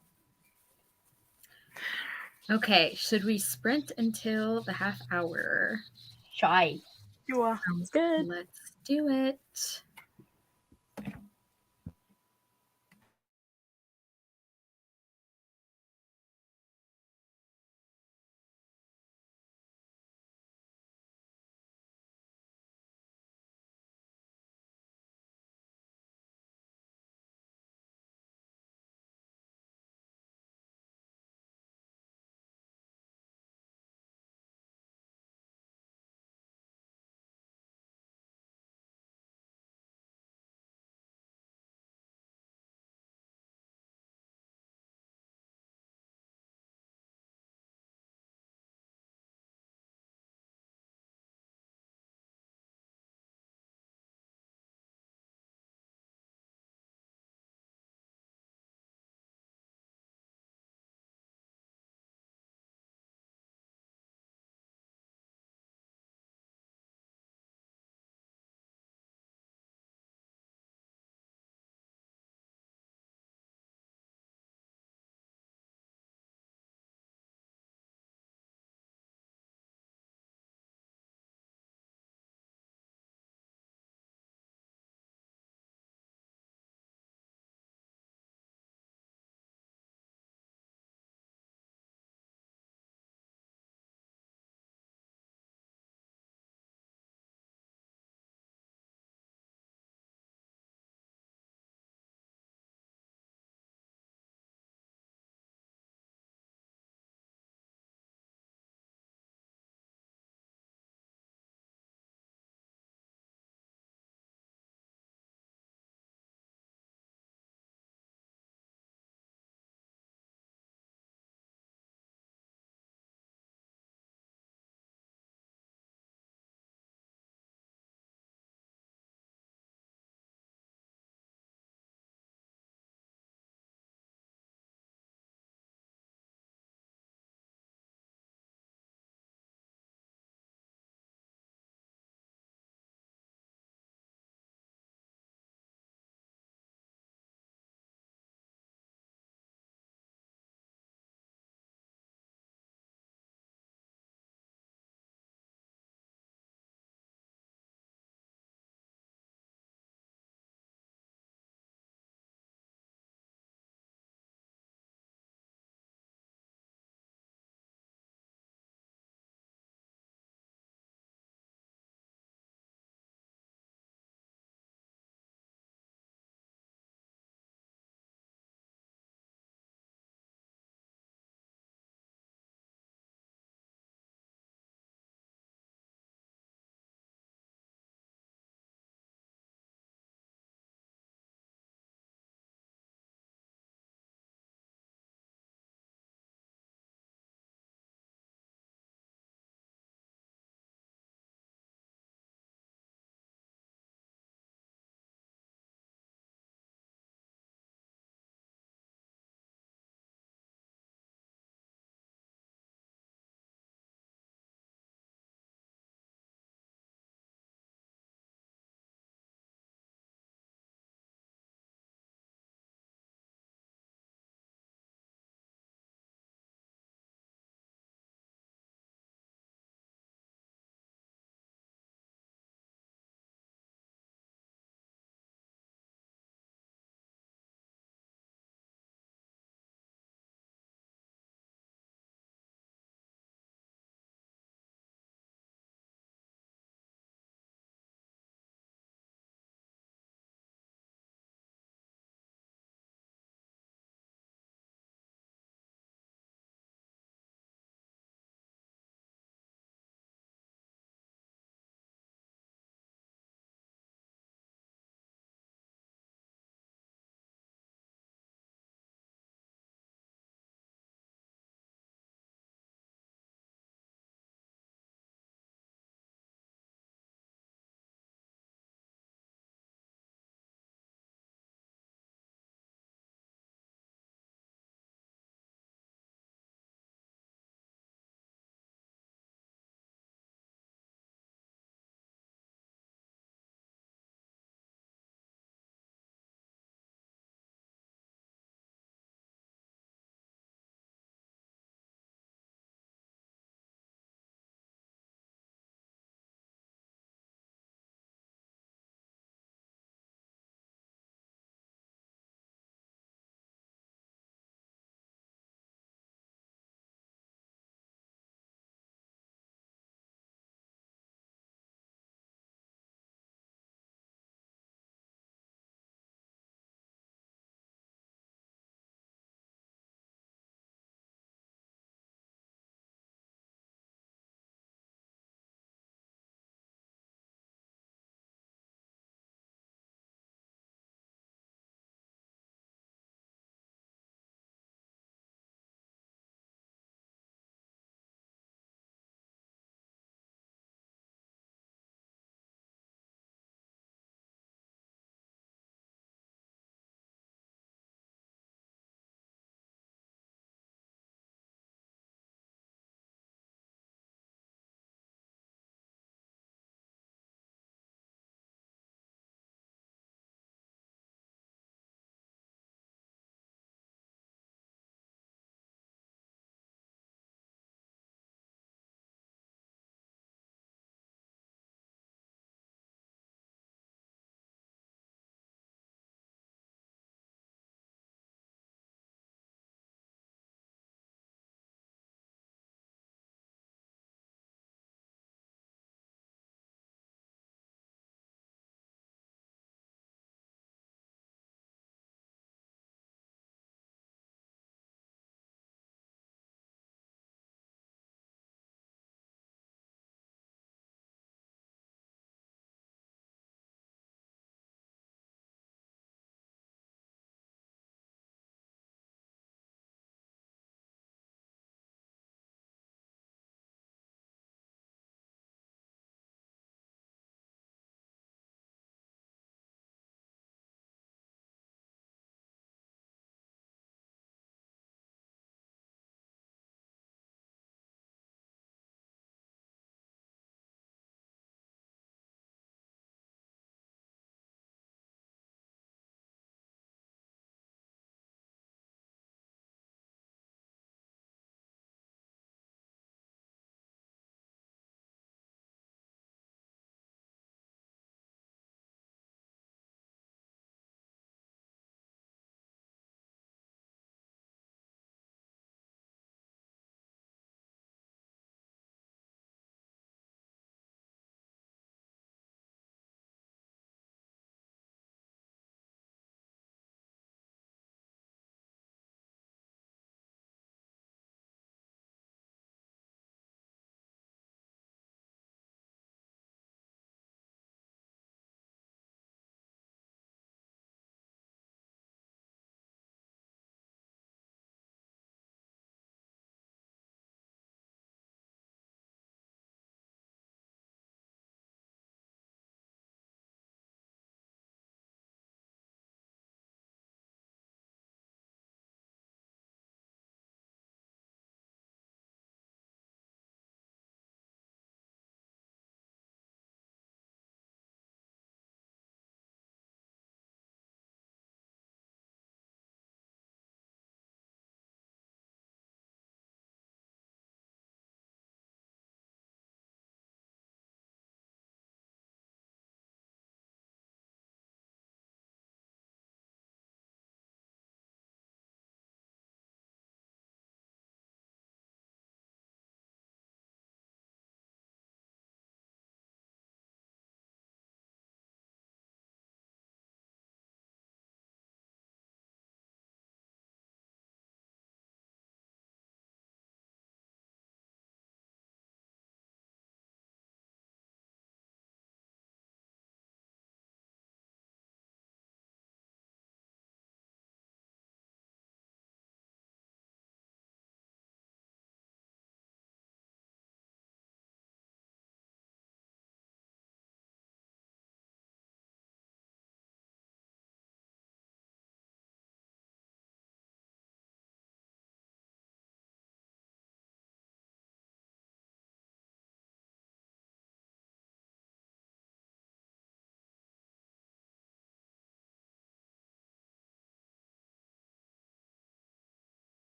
Okay, should we sprint until the half hour? Shy. Sure. Sounds good. Let's do it.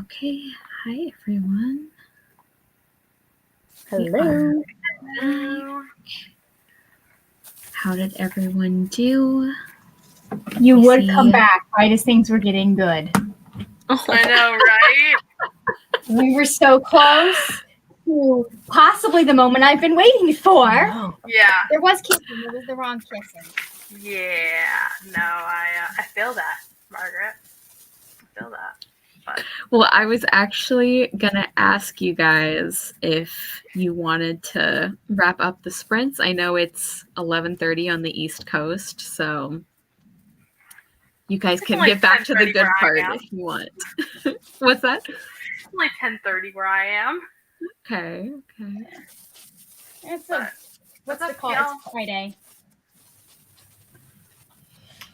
Okay, hi everyone. Hello. How did everyone do? You would come back right as things were getting good. Oh, I know, right? We were so close to possibly the moment I've been waiting for. no. Yeah. There was kissing. It was the wrong kissing. Yeah. No, I feel that, Margaret. I feel that. But Well, I was actually gonna ask you guys if you wanted to wrap up the sprints. I know it's 11:30 on the East Coast, so you guys It's can only get back to the 10:30 good where I part am. if you want. What's that? it's only 10:30 where I am. Okay. It's But what's up the call? y'all? It's Friday.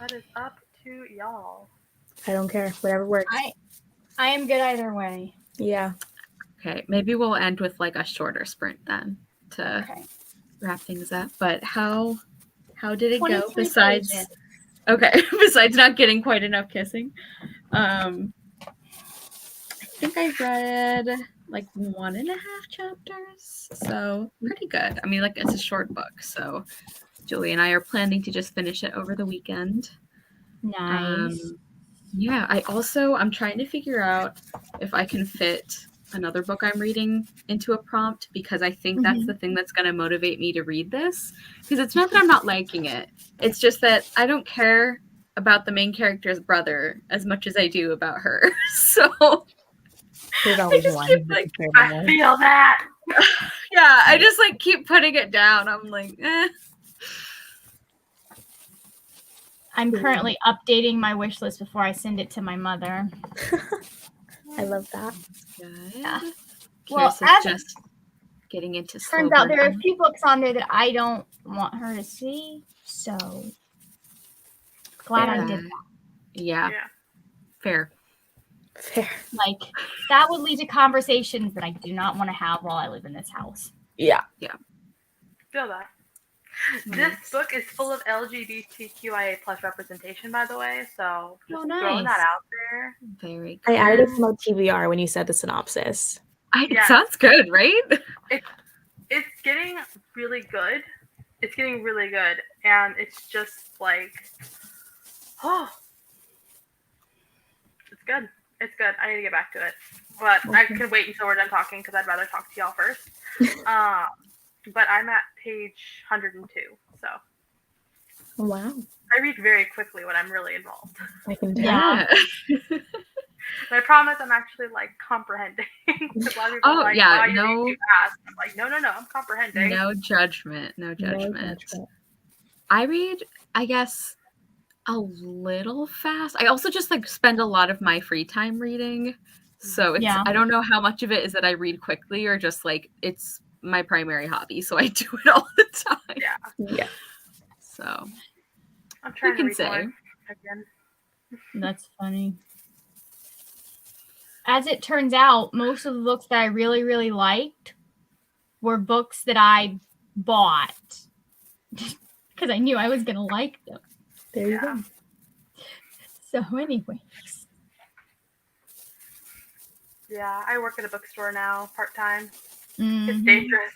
That is up to y'all. I don't care. Whatever works. I am good either way. Yeah. Okay, maybe we'll end with like a shorter sprint then to Okay. wrap things up. But how did it go 23 besides pages. okay, besides not getting quite enough kissing? I think I read like 1.5 chapters, so pretty good. I mean, like it's a short book, so Julie and I are planning to just finish it over the weekend. Nice. Yeah, I'm trying to figure out if I can fit another book I'm reading into a prompt, because I think that's the thing that's going to motivate me to read this. Because it's not that I'm not liking it. It's just that I don't care about the main character's brother as much as I do about her. So There's always just one. keep, like, I feel that. yeah, I just like keep putting it down. I'm like, I'm currently updating my wish list before I send it to my mother. I love that. good. Yeah. Well, as just getting into turns out there are a few books on there that I don't want her to see, so glad I did that. Yeah. Fair. Like, that would lead to conversations that I do not want to have while I live in this house. Yeah. Feel that. This book is full of LGBTQIA plus representation, by the way, so just throwing that out there. Very good. I added it to my TBR when you said the synopsis. It sounds good, right? It's getting really good. It's getting really good, and it's just like, oh, it's good. It's good. I need to get back to it, but I can wait until we're done talking because I'd rather talk to y'all first. But I'm at page 102, so. Wow. I read very quickly when I'm really involved. I can tell. Yeah. And I promise I'm actually like comprehending. A lot of people are like, wow, you read too fast. I'm like, no, I'm comprehending. No judgment. I read, I guess, a little fast. I also just like spend a lot of my free time reading. So it's I don't know how much of it is that I read quickly or just like it's my primary hobby, so I do it all the time. Yeah. So I'm trying to read more again. That's funny. As it turns out, most of the books that I really, really liked were books that I bought because I knew I was going to like them. There you go. So anyways. Yeah, I work at a bookstore now, part-time. Mm-hmm. It's dangerous.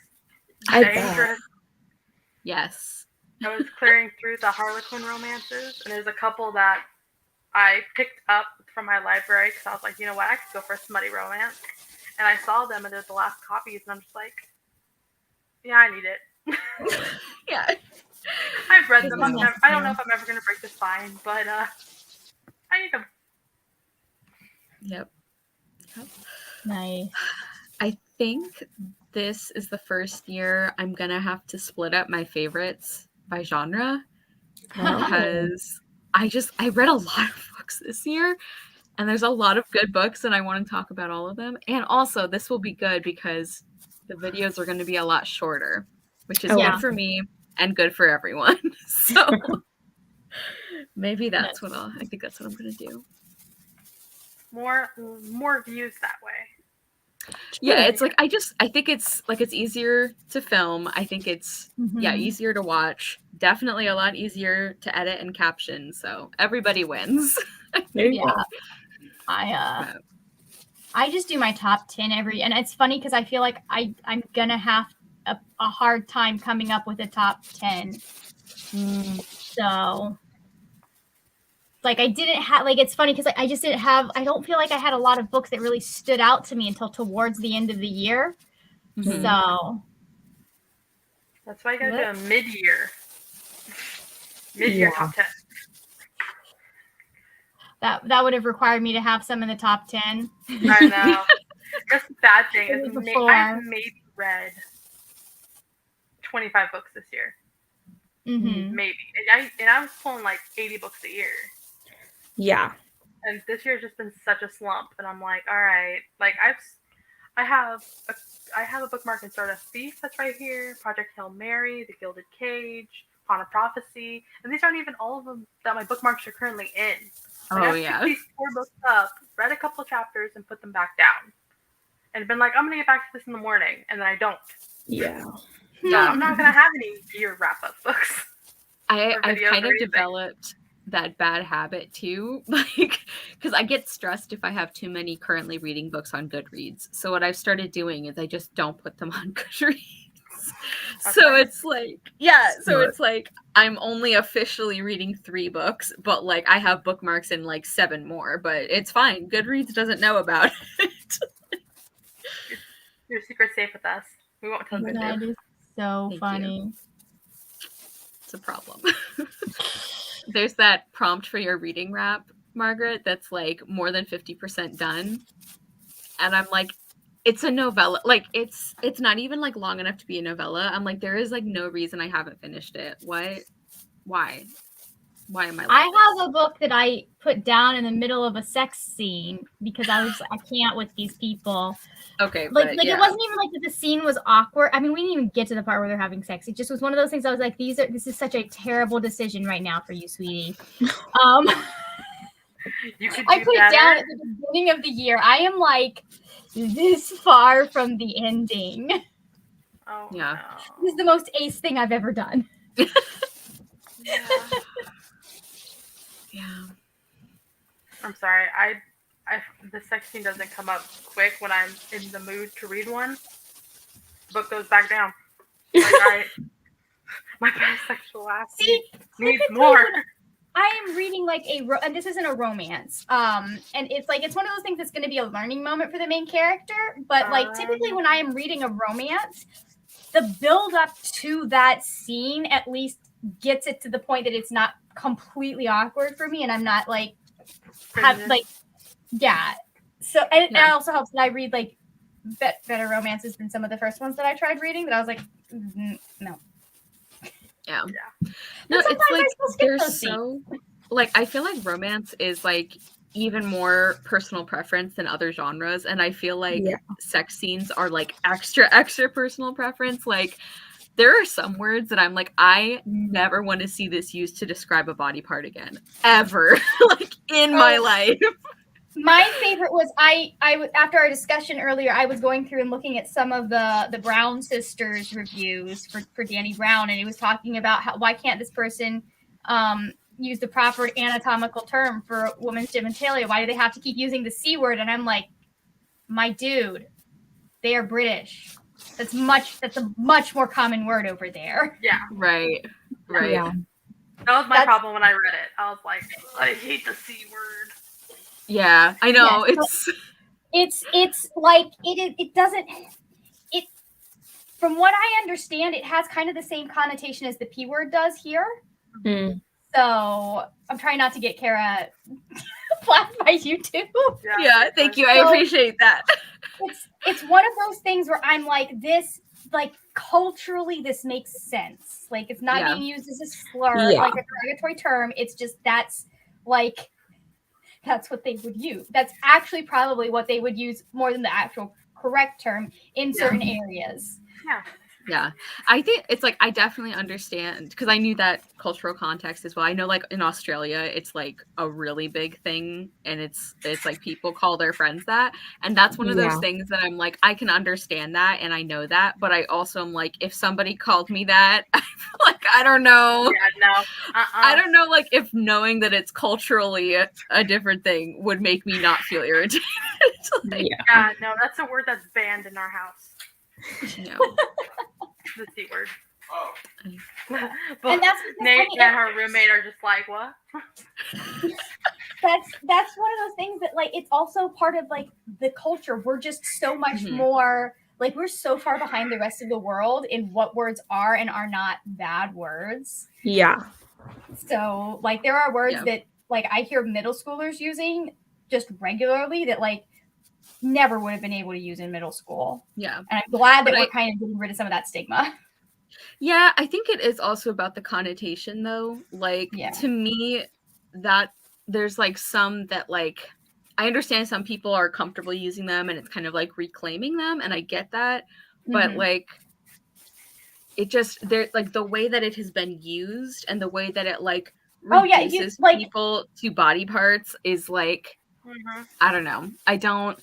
Dangerous. Yes. I was clearing through the Harlequin romances, and there's a couple that I picked up from my library because I was like, you know what, I could go for a smutty romance. And I saw them, and they're the last copies, and I'm just like, yeah, I need it. Yeah. I've read them. I don't know if I'm ever going to break the spine, but I need them. Yep. Nice. I think this is the first year I'm going to have to split up my favorites by genre because I read a lot of books this year, and there's a lot of good books, and I want to talk about all of them. And also, this will be good because the videos are going to be a lot shorter, which is good for me and good for everyone. So maybe I think that's what I'm going to do. More views that way. Yeah, it's like I think it's like it's easier to film. I think it's easier to watch. Definitely a lot easier to edit and caption. So everybody wins. Yeah. I just do my top 10 and it's funny because I feel like I'm gonna have a hard time coming up with a top 10. So, like, I didn't have, like, it's funny because I just didn't have, I don't feel like I had a lot of books that really stood out to me until towards the end of the year. So. That's why I gotta do a mid-year top 10. That would have required me to have some in the top 10. I know. That's the bad thing. I've maybe read 25 books this year. Maybe. And I was pulling like 80 books a year. Yeah. And this year's just been such a slump. And I'm like, all right. Like, I have a bookmark in Sort of Thief that's right here. Project Hail Mary, The Gilded Cage, Pawn of Prophecy. And these aren't even all of them that my bookmarks are currently in. I've picked these 4 books up, read a couple chapters, and put them back down. And been like, I'm going to get back to this in the morning. And then I don't. Yeah. So I'm not going to have any year wrap-up books. I've kind of developed that bad habit too, like, because I get stressed if I have too many currently reading books on Goodreads. So what I've started doing is I just don't put them on Goodreads. So it's like, it's like I'm only officially reading 3 books, but like I have bookmarks in like 7 more, but it's fine. Goodreads doesn't know about it. Your secret's safe with us. We won't tell them. That is so funny. It's a problem. There's that prompt for your reading wrap, Margaret, that's like more than 50% done. And I'm like, it's a novella. Like, it's not even like long enough to be a novella. I'm like, there is like no reason I haven't finished it. What? Why? Why am I like I have a book that I put down in the middle of a sex scene because I was I can't with these people. Okay, like it wasn't even like that the scene was awkward. I mean, we didn't even get to the part where they're having sex. It just was one of those things I was like, this is such a terrible decision right now for you, sweetie. You could I put it down at the beginning of the year. I am like this far from the ending. Oh yeah. No. This is the most ace thing I've ever done. Yeah. I'm sorry. The sex scene doesn't come up quick when I'm in the mood to read one. Book goes back down. Like, all right, my bisexual ass needs more. I am reading like and this isn't a romance. And it's like it's one of those things that's going to be a learning moment for the main character. But like typically when I am reading a romance, the build up to that scene at least gets it to the point that it's not completely awkward for me, and I'm not like So and it also helps that I read like better romances than some of the first ones that I tried reading. That I was like, no. Yeah. No, it's like there's so like I feel like romance is like even more personal preference than other genres, and I feel like sex scenes are like extra personal preference. Like there are some words that I'm like, I never want to see this used to describe a body part again, ever, like in my life. My favorite was I after our discussion earlier, I was going through and looking at some of the Brown sisters reviews for Dani Brown, and he was talking about why can't this person use the proper anatomical term for women's genitalia? Why do they have to keep using the C word? And I'm like, my dude, they are British. That's a much more common word over there. Yeah. Right. Yeah. That was my problem when I read it. I was like, I hate the C word. Yeah, I know. Yeah, it's like it doesn't from what I understand, it has kind of the same connotation as the P word does here. Mm. So I'm trying not to get Kara flagged by YouTube. Yeah, thank you. I appreciate that. It's one of those things where I'm like, this, like culturally, this makes sense. Like it's not being used as a slur, like a derogatory term. It's just that's what they would use. That's actually probably what they would use more than the actual correct term in certain areas. Yeah. I think it's like I definitely understand because I knew that cultural context as well. I know like in Australia it's like a really big thing, and it's like people call their friends that, and that's one of those things that I'm like I can understand that and I know that, but I also am like if somebody called me that, I feel like I don't know. I don't know like if knowing that it's culturally a different thing would make me not feel irritated. Like, Yeah. No, that's a word that's banned in our house. no. The C word. Oh. But And that's Nate and her roommate are just like, what? That's one of those things that like it's also part of like the culture. We're just so much more like we're so far behind the rest of the world in what words are and are not bad words. Yeah. So like there are words that like I hear middle schoolers using just regularly that like never would have been able to use in middle school. Yeah. And I'm glad that we're kind of getting rid of some of that stigma. Yeah, I think it is also about the connotation though. Like to me, that there's like some that like I understand some people are comfortable using them and it's kind of like reclaiming them, and I get that. But like it just there like the way that it has been used and the way that it like reduces people to body parts is like I don't know. I don't.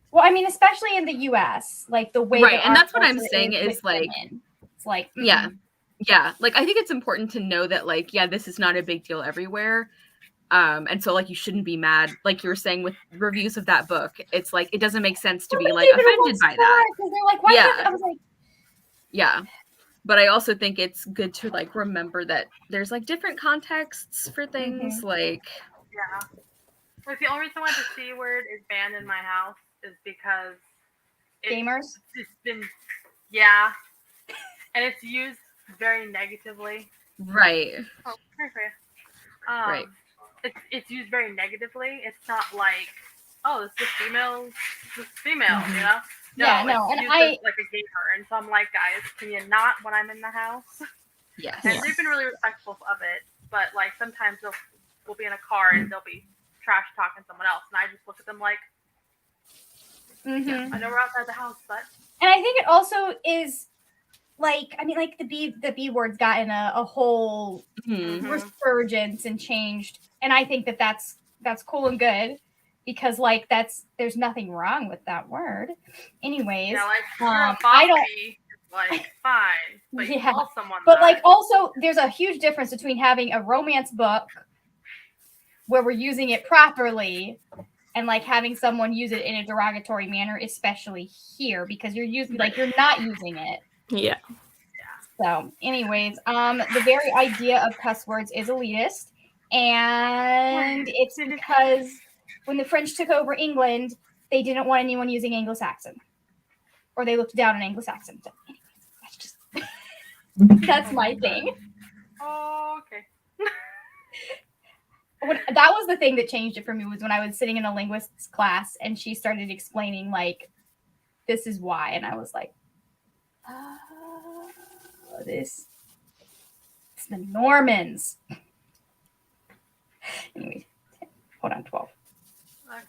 Well, I mean, especially in the U.S., like the way right, and that's what I'm saying is like women. It's like yeah. Like I think it's important to know that like this is not a big deal everywhere. And so like you shouldn't be mad, like you were saying with reviews of that book. It's like it doesn't make sense to be like offended by that. Because they're like, why I was like, yeah. But I also think it's good to like remember that there's like different contexts for things. Like Like the only reason why the C word is banned in my house is because gamers. It's been and it's used very negatively. Right. Oh, right. It's used very negatively. It's not like, oh, this is female, you know? No, and I like a gamer, and so I'm like, guys, can you not when I'm in the house? Yes. And they've been really respectful of it, but like sometimes we'll be in a car and they'll be trash talking someone else, and I just look at them like, I know we're outside the house, but. And I think it also is. Like, I mean, like the B word's gotten a whole resurgence and changed, and I think that's cool and good because like there's nothing wrong with that word. Anyways, I don't like fine, but you call someone. But like also, there's a huge difference between having a romance book where we're using it properly and like having someone use it in a derogatory manner, especially here because you're not using it. Yeah. So, anyways, the very idea of cuss words is elitist, and it's because when the French took over England, they didn't want anyone using Anglo-Saxon, or they looked down on Anglo-Saxon. So, anyways, that's my thing. Oh, okay. That was the thing that changed it for me was when I was sitting in a linguistics class and she started explaining like, this is why, and I was like, it's the Normans. Anyway, hold on, 12. Okay.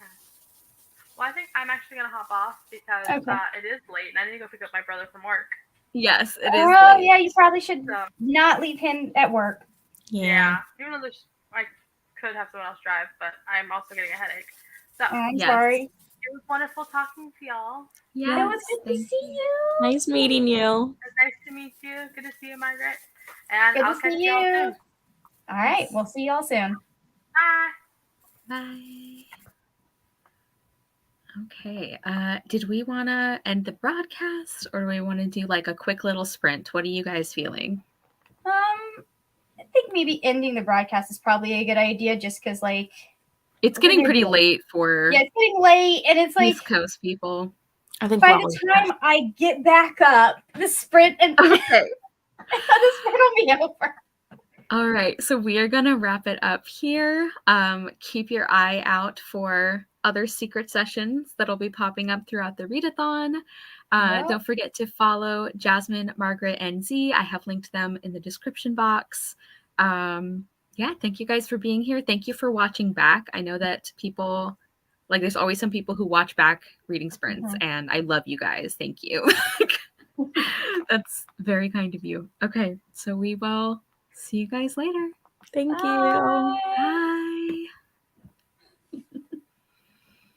Well, I think I'm actually gonna hop off because it is late and I need to go pick up my brother from work. Yes, it is. Oh yeah, you probably should not leave him at work. Yeah. Even though I could have someone else drive, but I'm also getting a headache. So I'm sorry. It was wonderful talking to y'all. Yeah, it was good to see you. Nice meeting you. It was nice to meet you. Good to see you, Margaret. And good I'll to catch see you all you. soon. All right, we'll see y'all soon. Bye. Bye. Okay. Did we want to end the broadcast or do we want to do like a quick little sprint? What are you guys feeling? I think maybe ending the broadcast is probably a good idea just because like it's getting pretty late for it's getting late and it's like East Coast people. I think by the time I get back up, the sprint and the sprint will be over. All right, so we are gonna wrap it up here. Keep your eye out for other secret sessions that'll be popping up throughout the readathon. Don't forget to follow Jasmine, Margaret, and Z. I have linked them in the description box. Thank you guys for being here. Thank you for watching back. I know that people, like there's always some people who watch back reading sprints, and I love you guys. Thank you. That's very kind of you. Okay, so we will see you guys later. Thank you. Bye.